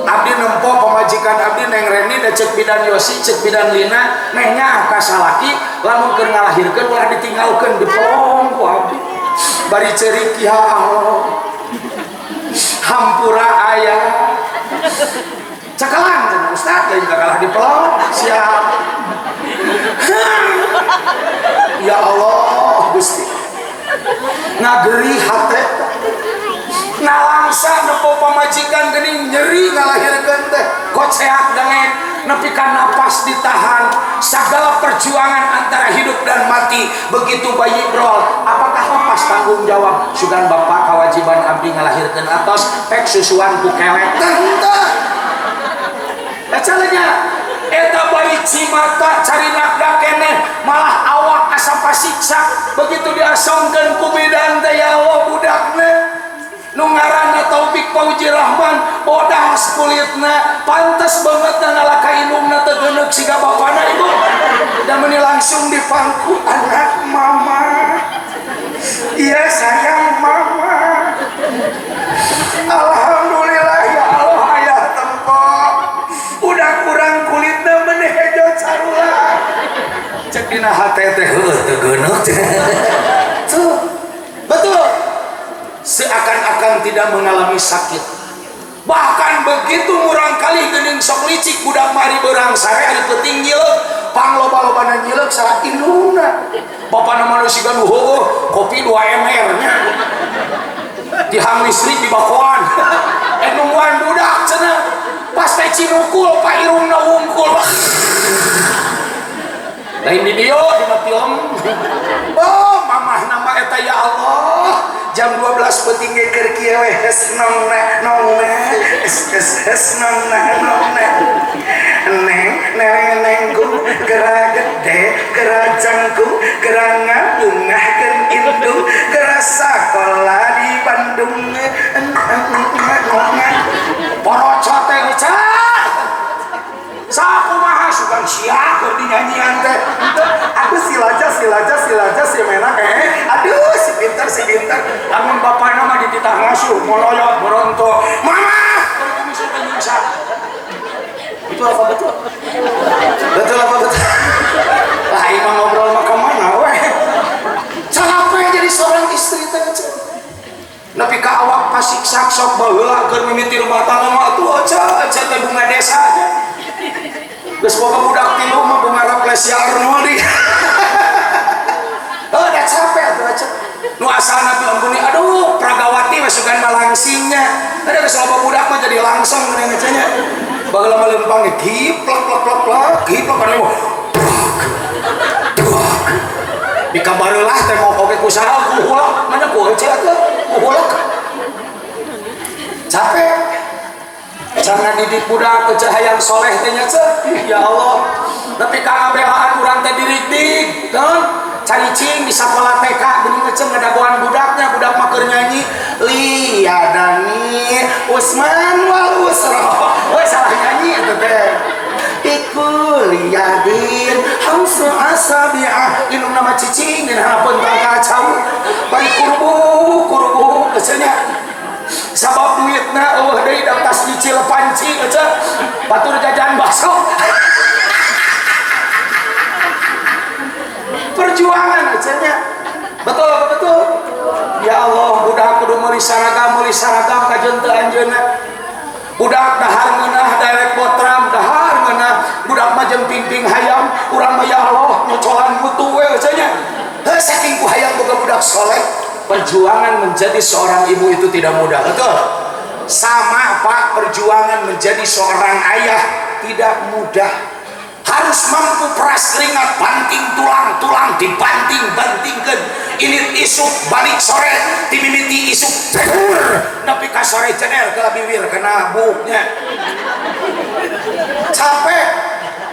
abdi nempo pemajikan abdi neng Reni da cek bidan Yosi cek bidan Lina neng nya ka salaki lamun keur ngalahirkeun ulah ditinggalkeun di pelong ku abdi bari ceurik ya Allah hampura aya cakalan cenah Ustaz lain kalah di pelong siap ya Allah Gusti ngageri hate nalangsa nepo pamajikan geuning nyeri ngalahirkeun teh koceak dengek nepi ka napas ditahan segala perjuangan antara hidup dan mati begitu bayi brol apakah lepas tanggung jawab sugan bapak kewajiban abdi ngalahirkeun atos pek susuan ku kelek teu caranya eta bayi cimata cari nakda keneh malah awak asa pasiksa begitu diasongkeun ku bidan teh ya Allah budakna nu ngaranna Taufik Fauji Rahman bodas kulitna pantes banget ngalaka indungna teu geuneuk siga bapana ibu da meuni langsung dipangku anak mama iya sayang mama alhamdulillah ya Allah aya tempo udah kurang kulitna meneh hejo carula cek dina hate teh heueuh teu geuneuk tuh betul seakan-akan tidak mengalami sakit bahkan begitu murang kali geuning sok licik budak mari beurang sare ari peuting nyileuk pangloba-lobana nyileuk salah indungna bapana manusia nu heueuh kopi 2 ember nya dihang listrik di bakoan nungguan budak cenah pas teh cinukul pa irungna wungkul lain di dieu dina film oh mamah nama eta ya Allah jam 12 peuting ge keur kieu we hes nongna hes nongna neng ku geura gede geura jangku geura ngabungahkeun indung geura sakola di Bandung porocot teh sakumaha sugan sia keur dinyanyian teh aku silaja si mena aduh si pintar lamun bapana mah dititah ngasuh moloyot beronto mama bisa nyiksa itu apa betul lah imam ngobrol mah kemana weh capek jadi seorang istri teh nepi ka awak pasiksak sok baheula keur mimiti rumah tangga mah atuh aja teh bunga desa aja geus boga budak tilu mah bunga raples ya Arnold di udah capek atuh aja nu asalna tuh ampuni aduh pragawati masukan malangsingnya ada geus loba budak mah jadi langsung geuning nya bageula mah lempang giplek anu dikabareulah teh mau oge ku saha ku hulak mana ku heuceu atuh ku hulak capek jangan didik budak ke hayang soleh teh nya ya Allah tapi ka ngabelaan urang teh didik kan caricing di sakola TK geuning ngeceng ngadagoan budaknya budak mah keur nyanyi liyadani Usman wal Usra we salah nyanyi eta teh ikuliyadin hamsu asabi'ah inung nama cicing dan harapan kacau baik kurbu kesenya sabab duitna deui da tas nyicil panci aja batur jajan bakso perjuangan aja nya betul ya Allah budak kudu meuli saragam kajeun teu anjeunna budak dahar ngeunah daerek botram dahar ngeunah budak mah jeung pingping hayam urang mah ya Allah nyocolan mutu we aja nya saking ku hayang boga budak soleh. Perjuangan menjadi seorang ibu itu tidak mudah, betul? Sama Pak, perjuangan menjadi seorang ayah tidak mudah. Harus mampu peras keringat, banting tulang dibanting-bantingkan. Ini isuk balik sore, dimimiti isuk cedur, tapi ka sore cener ke bibir kena buknya. Capek,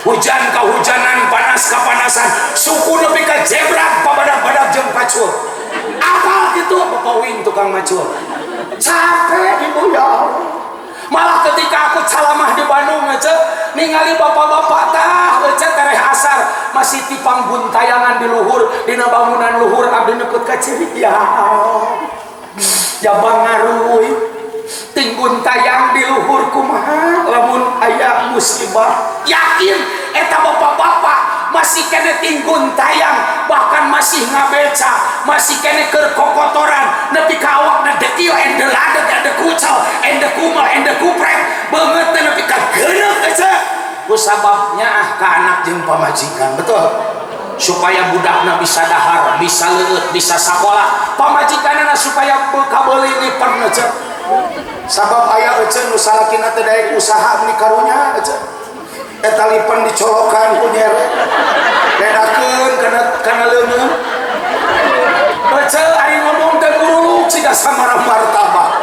hujan kehujanan, panas kepanasan, suku nepi ka jebrak, pabadak-badak jeung pacul. Apa gitu Bapak Wing tukang macul capek ibu ya malah ketika aku calamah di Bandung aja ningali bapak-bapak tah aja tereh asar masih tipang buntayangan di luhur dina bangunan luhur abdi neukut ka ciria ya bangaruy tinggun tayang di luhur kumaha lamun aya musibah yakin eta bapak-bapak masih kena tinggun tayang bahkan masih ngabeca masih kena keur kokotoran nepi ka awakna dekieu ende ladeg ende kucal ende kumal ende kuprek beungeut teh nepi ka geuneuk aja ku sababnya ka anak jeung pamajikan betul supaya budakna bisa dahar bisa leueut bisa sakola pamajikanna supaya kabeuli lipat aja sabab aya euceun nu salakina teh daek usaha meni karunya aja eta lipan dicolokan ku nyere bedakeun kana leungeun beuceul ari ngomong teh guruluk siga samara martabak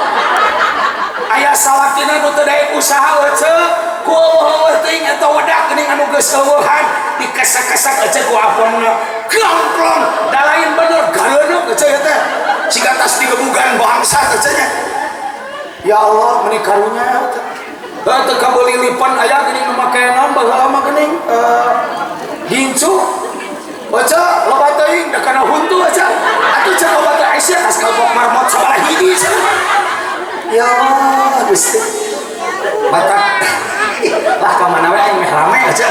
aya salakina nu teu daek usaha beuceul ku eueuh teuing eta wedak geuning anu geus eueuhan dikesek-kesek aja ku aponna klong-klong da lain bener galeuneuk aja teh siga tas digebugan bangsa aja nya ya Allah meni karunya teu kabeuli lipan aya geuning nu make naon baheula mah geuning gincu baca loba teuing da kana huntu aja atuh can loba teh Aisyah kas kalbok marmot sabalah hiji ya Allah Gusti batak lah ka mana we aing meh rame aja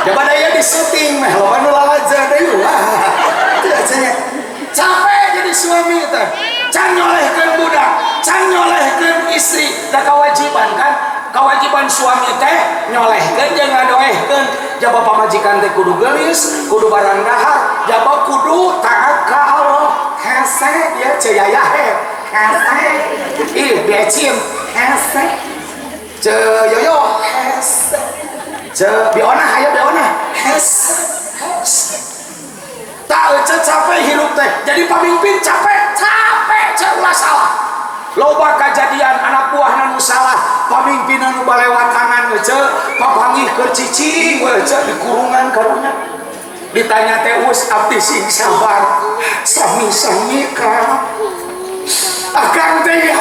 coba daya di syuting meh loba nu lalaja deui wah teu aja nya capek jadi suami teh can nyolehkeun budak can nyolehkeun istri da kewajiban kan, kewajiban suami teh nyolehkeun jeung ngadoehkeun. Jaba pamajikan teh kudu geulis, kudu barang dahar, jaba kudu taat ka Allah. Hese dia ceyaya he, hese ih becim hese ceyoyo hese beona hayo beona hese tak capek hirup teh jadi pamimpin capek ulah salah. Loba kejadian anak buah nanu salah, pamimpin nanu balewat tangan papanggih keur cicing di kurungan karunya. Ditanya teh us abdi sing sabar sami-sami ka akang teh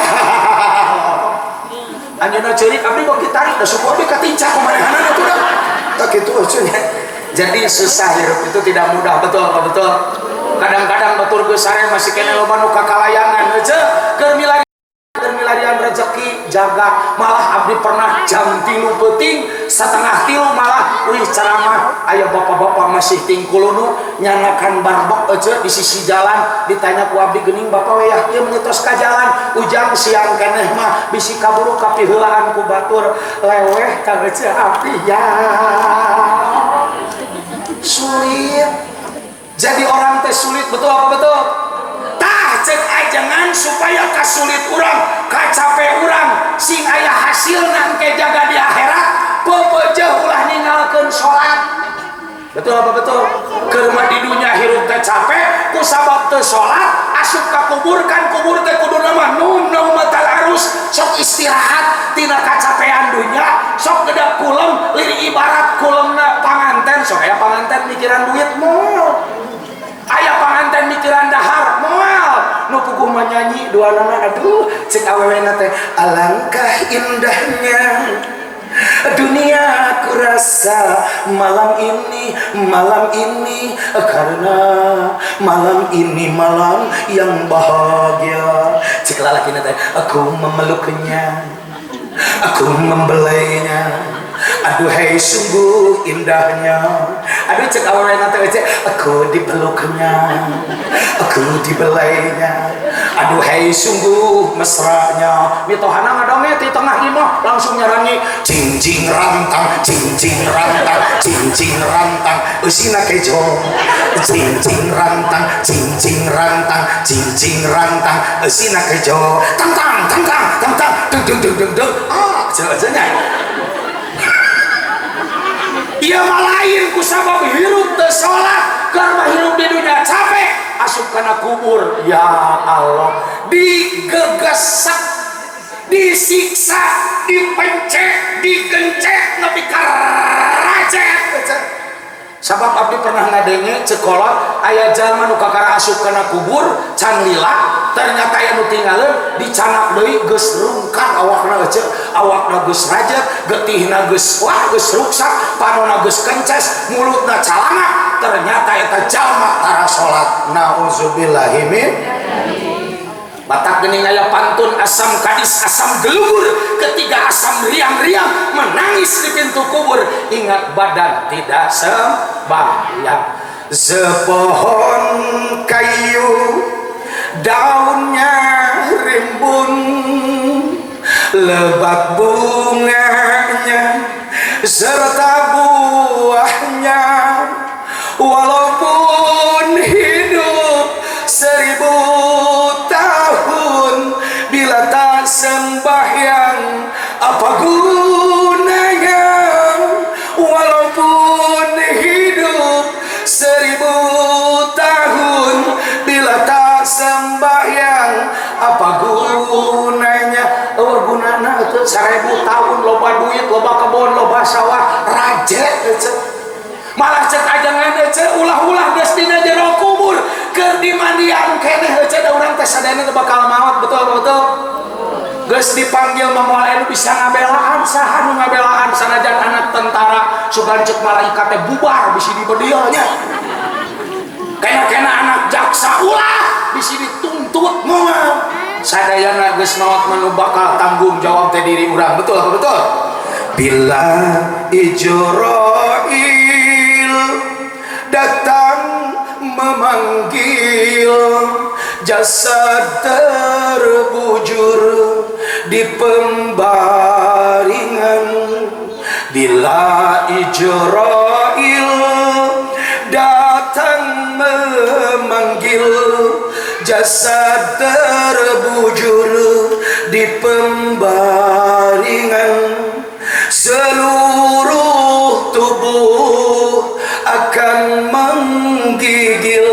anjeunna ceurik abdi bagi tarik da suku abdi katincak kumanehanana atuh da tak kitu cenah. Jadi susah hirup itu tidak mudah, betul apa betul? Kadang-kadang batur geus sare masih kene loba nu kakalayangan keur milarian rezeki jaga. Malah abdi pernah jam 3 peuting setengah 3 malah wih ceramah aya bapak-bapak masih tingkulunu nyanakan barbok di sisi jalan. Ditanya ku abdi geuning bapak we yah ieu menyetos ka jalan ujang siang keneh mah bisi kaburu kapiheulaan ku batur leweh ka abdi ya sulit. Jadi orang teh sulit, betul apa betul? Tah cek ajengan supaya kasulit urang, kacapek urang, sing aya hasil nangke jaga di akhirat, pepeujeuh ulah ninggalkeun salat. Betul apa betul? Keur di dunya hirup teh capek, ku sabab teu salat, asup ka kubur kan kubur teh kudu mah numnau matal arus, sok istirahat tina kacapean dunya, sok gedak kulem, lir ibarat kulemna panganten, sok aya panganten mikiran duit moal. Aya panganten mikiran dahar moal. Nu puguh mah nyanyi duanana aduh cek awewena teh alangkah indahnya dunia ku rasa malam ini karena malam ini malam yang bahagia. Cek lalakina teh aku memeluknya, aku membelainya, aduh hei sungguh indahnya. Aduh cek awalnya teh aku dipeluknya, aku dibelainya, aduh hei sungguh mesranya. Mitohana ngadongnya di tengah imah langsung nyarangi cing cing rantang usina kejo cing cing rantang usina kejo tang dung jelas-jelasnya. Ia malain ku sabab hirup teu salat karena hirup di dunia capek asup kana kubur ya Allah digegesak disiksa dipencet digencet nepi ka racet. Sabab abdi pernah ngadenge sekolah aya jalma nu kakara asup kana kubur can lila ternyata aya nu tinggalin dicanak deui geus rungkat awakna geus rajat getihna geus ruksak panonna geus kences mulutna calana ternyata eta jalma tara salat. Nauzubillahi min batak geuning aya pantun asam kadis asam gelugur ketiga asam riang-riang menangis di pintu kubur ingat badan tidak sembahyang. Sepohon kayu daunnya rimbun lebat bunganya serta buahnya walaupun hidup 1000 tahun bila tak sembahyang apa gunanya walaupun hidup 1000 tahun bila tak sembahyang apa gunanya. Gunana itu 1000 tahun loba duit loba kebon loba sawah rajet malah cek ajangan ulah-ulah geus dina jero kubur keur dimandian keneh da urang teh sadayana bakal maot. Betul geus dipanggil moal anu bisa ngabelaan saha nu ngabelaan sanajan anak tentara sugan cek malaikat teh bubar bisi dibedieu nya kena anak jaksa ulah bisi dituntut moal sadayana geus maot manu bakal tanggung jawab teh diri urang. Betul apa betul? Bila Ijrail datang memanggil jasad terbujur di pembaringan bila Ijrail datang memanggil, jasad terbujur di pembaringan, seluruh tubuh akan menggigil,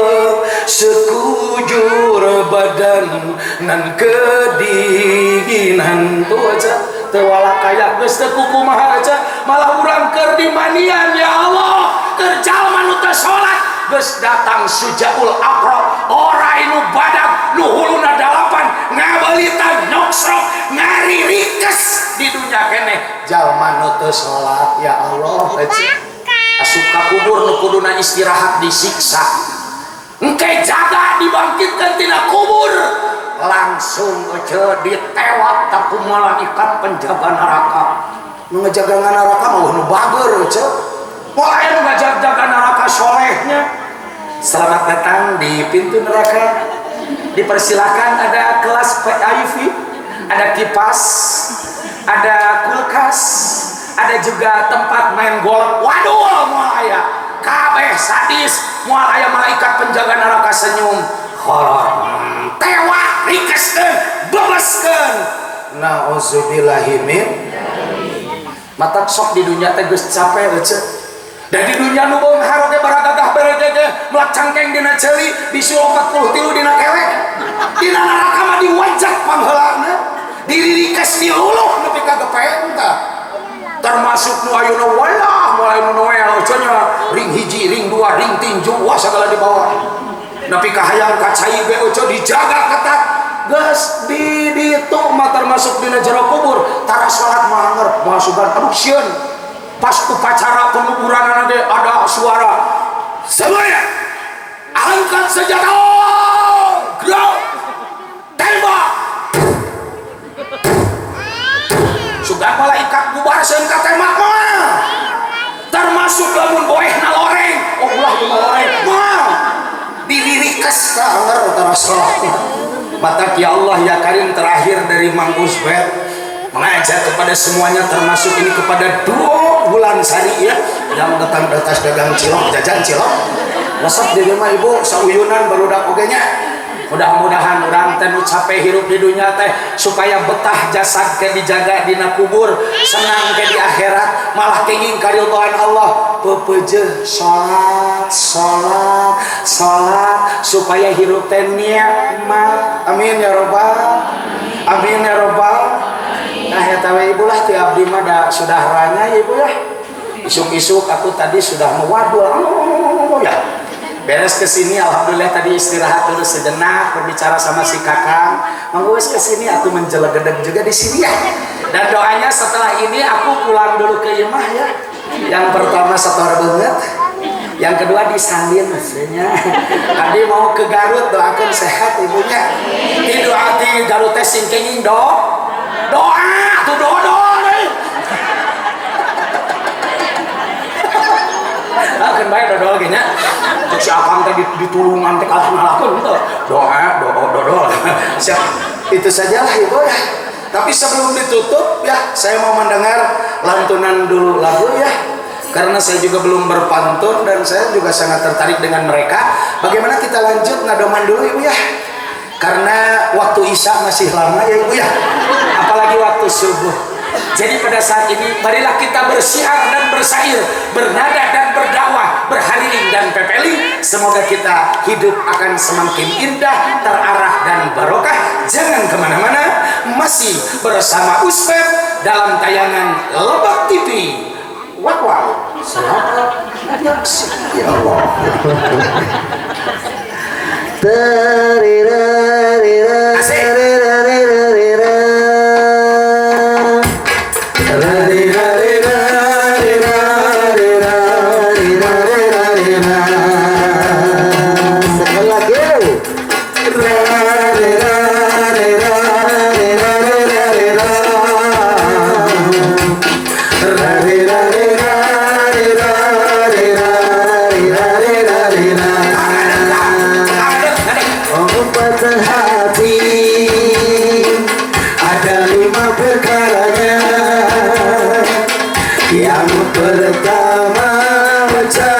sekujur badan nan kedinginan. Tuh aja tewala kayak geus teu kumaha aja malah urang keur di mandian. Ya Allah, keur jalma nu teu salat geus datang Sujaul Aqrab, ora inu badak nu huluna dalapan ngabalitan nyoksrok ngaririkes di dunya keneh jalma nu teu salat. Ya Allah, asup ka kubur nu kuduna istirahat disiksa, engke jaga dibangkitkan tina kubur langsung aja ditewat taku malaikat penjaga neraka. Nu ngajaga neraka mah nu bager aja, mulai nu ngajaga neraka solehnya. Selamat datang di pintu neraka. Dipersilakan, ada kelas PIV, ada kipas, ada kulkas, ada juga tempat main golf. Waduh, moal aya kabeh sadis, moal aya malaikat penjaga neraka senyum horor tewak rikeskeun bebeskeun. Nauzubillahi min matak sok di dunia teh geus capek eueuh. Dan di dunia nu beung haroge baragagah beregege melak cangkeng dina ceuli disuruh 43 dina kelek. Dina neraka mah diwajak pangheulana, diririkes di huluh nepi ka gepeng tah. Termasuk nu ayeuna walah mulai nu noel cenah ring hiji, ring 2, ring tinju wah sagala di bawah. Nepi ka hayang ka cai ge ojo dijaga ketat. Geus di ditu mah termasuk dina jero kubur tara salat manger moal sugan aduh sieun. Pas upacara penguburan ada suara semuanya angkat senjata, gerak, tembak. Sudah malaikat bubarseun ka tembak mah, termasuk lamun boeh na loreng, oh ulah di loreng mah diririkes ka anger terus. Mata ya Allah ya Karim, terakhir dari Mang Usbet mengajak kepada semuanya, termasuk ini kepada 2 bulan sari ya yang datang atas dagang cilok, jajan cilok resep di rumah ibu sauyunan barudak ogenya. Mudah-mudahan urang teh nu capek hirup di dunia teh supaya betah jasad ke dijaga dina kubur, senang ke di akhirat, malah kenging karidhoan Allah. Pepeje salat salat salat supaya hirup teh nikmat. Amin ya robbal, amin ya robbal. Nah ya tahu ibu lah ti abdi mah da sudah ranya ibu ya. Isuk-isuk aku tadi sudah mewadul ya. Beres kesini alhamdulillah tadi istirahat dulu sejenak berbicara sama si kakang. Manggus kesini aku menjelegedeg juga di sini ya. Dan doanya setelah ini aku pulang dulu ke imah ya. Yang pertama setor banget, yang kedua disandin maksudnya. Tadi mau ke Garut, doakan sehat ibunya. Di doa di Garut teh singkenging doa tuh doa nih. Akan baik doa gini. Si akang tadi ditulungan teh kalau ngalakeun gitu. Doa. Siap. Itu sajalah ibu ya. Tapi sebelum ditutup ya, saya mau mendengar lantunan dulu lagu ya. Karena saya juga belum berpantun dan saya juga sangat tertarik dengan mereka. Bagaimana kita lanjut ngadoman dulu ibu ya? Karena waktu isya masih lama ya ibu ya. Apalagi waktu subuh. Jadi pada saat ini marilah kita bersiar dan bersair, bernada dan berdakwah, berhariling dan pepeling. Semoga kita hidup akan semakin indah, terarah dan barokah. Jangan kemana-mana, masih bersama Usbet dalam tayangan Lebak TV. Wow, selamat menyaksikan. Ya Allah. yang pertama baca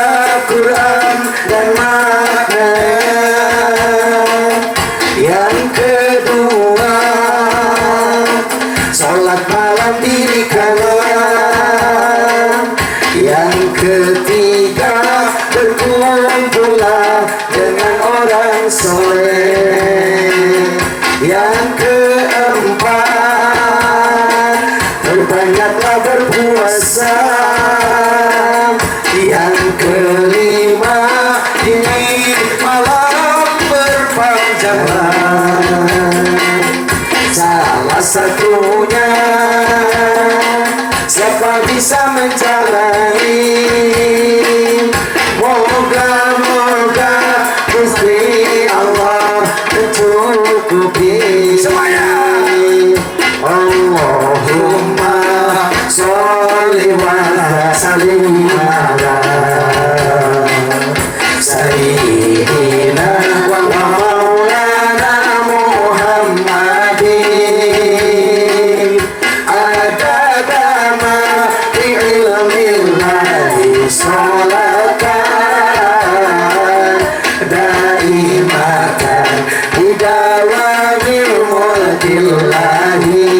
Quran dan maknanya, yang kedua sholat malam dirikanlah, yang ketiga berkumpullah dengan orang soleh, yang keempat perbanyaklah berpuasa, yang kelima ini malam berpanjanglah. Salah satunya siapa bisa menjalani, moga-moga Gusti Allah mencukupi semuanya. Allahumma sholli wa sallim ala sayyidina wa maulana Muhammadin adada ma fi ilmillahi sholatan daimatan bidawamil mulkillahi.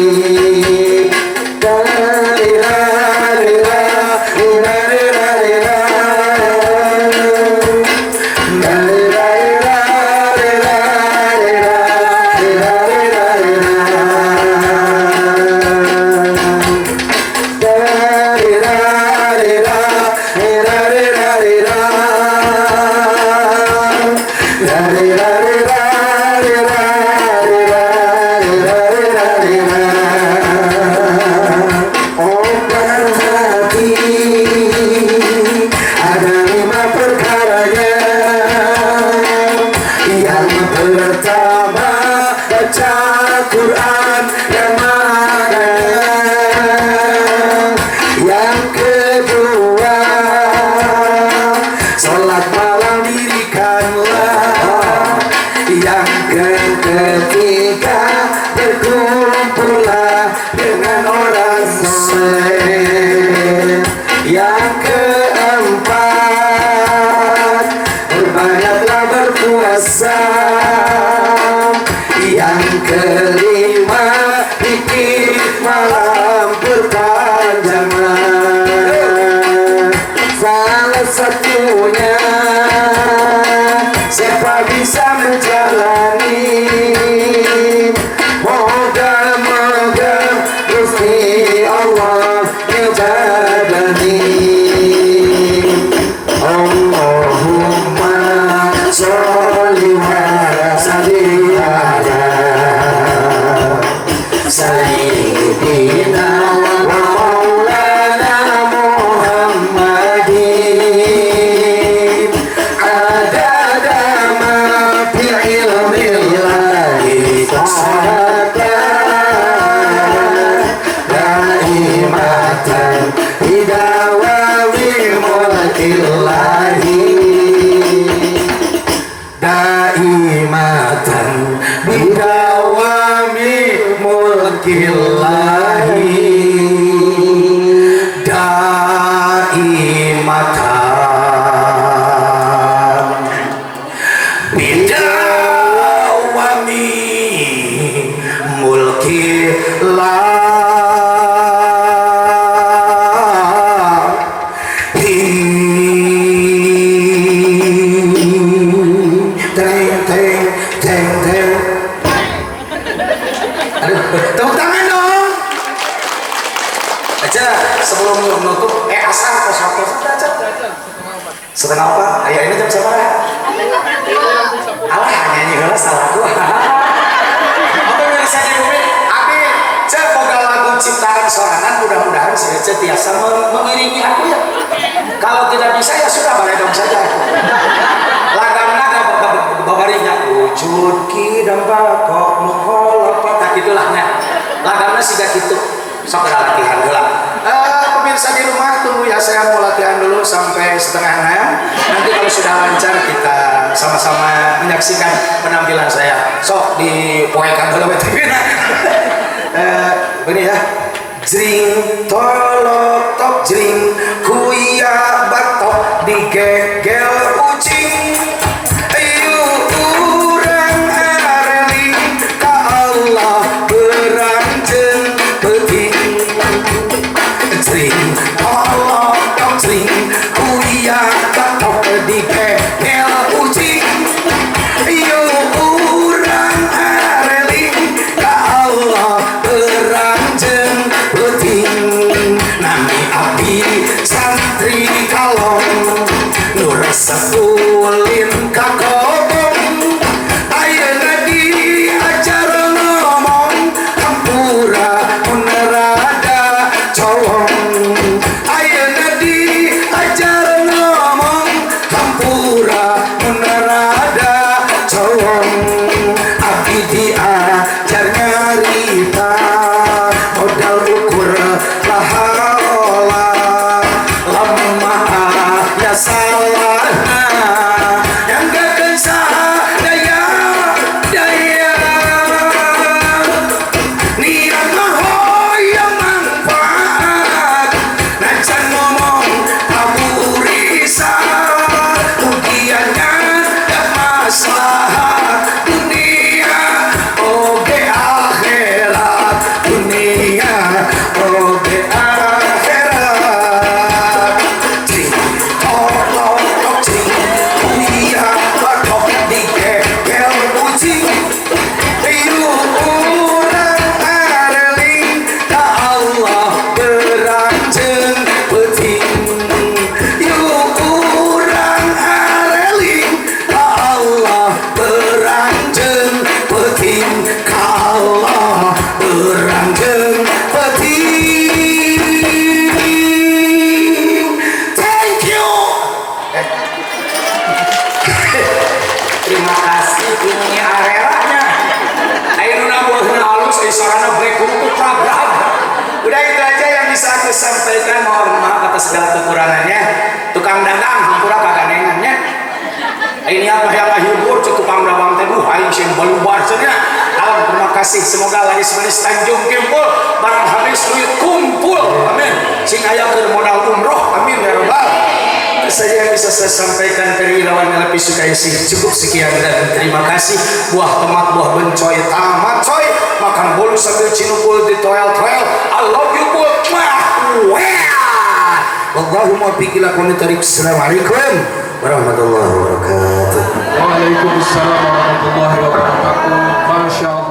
Satunya siapa bisa menjalani, moga-moga Gusti Allah menjadani. Allahumma sholli wa sallim ala sayyidina wa maulana Muhammadin adada ma fi ilmillahi sholatan daimatan bidawami mulkillahi, daimatan bidawami mulkillahi, daimatan bidawami Tepuk tangan dong. Aja sebelum menutup asal pas waktu setengah apa? Ayah ini jam berapa? Alah nyanyi heula salah gua. Apa yang bisa dibumi? Abi, cek boga lagu ciptaan sorangan, mudah-mudahan si Ece biasa mengiringi aku ya. Kalau tidak bisa ya sudah baredong saja. Lagamna babarinya wujud ki dan bakok nuhol apa gitulahnya. Lagamna siga kitu. Sok latihan heula. Pemirsa di rumah tunggu ya, saya mau latihan dulu sampai setengah 6. Nanti kalau sudah lancar kita sama-sama menyaksikan penampilan saya. Sok dipoekan dulu TV. Begini ya. Jring tolok tok jring kuya batok digegel ucing ayo urang areling ka Allah beranjeng penting jring Allah jring kuya batok digegel ucing ayo urang areling ka Allah beranjeng penting nami abdi santri kalong nur sekulin kakobong ayeuna diajar ngomong hampura mun rada colong ayeuna diajar ngomong hampura mun rada colong abdi diajar nyarita modal ukur lahaola lemah ya salahna yang gak daya daya niat mah hoyong manfaat najan ngomong pamurisan ugiannya dan masalah dunia oge akhirat dunia oge akhirat cing tolong cing kuya batok digegel ucing ayo urang areling ka Allah beranjeng penting yuk urang areling ka Allah beranjeng penting ka Allah beranjeng penting thank you terima kasih ini arelanya ayo nambah halus sarana black untuk tabrak udah itu aja yang bisa aku sampaikan mohon maaf atas segala kekurangannya tukang dagang hampura kaganengannya ini apa yang hibur tukang dagang teh aing sing balubar cenah alam terima kasih semoga lagi manis Tanjung Kimpul barang habis duit kumpul amin sing aya keur modal umroh amin ya rabbal saja yang bisa saya sampaikan dari lawan lebih suka isi cukup sekian dan terima kasih buah tomat buah bencoy tamat coy makan bolu sambil cinukul di toel I love you bul Allahumma biqila kunitarik assalamualaikum warahmatullahi wabarakatuh Waalaikumsalam warahmatullahi wabarakatuh. Masya Allah.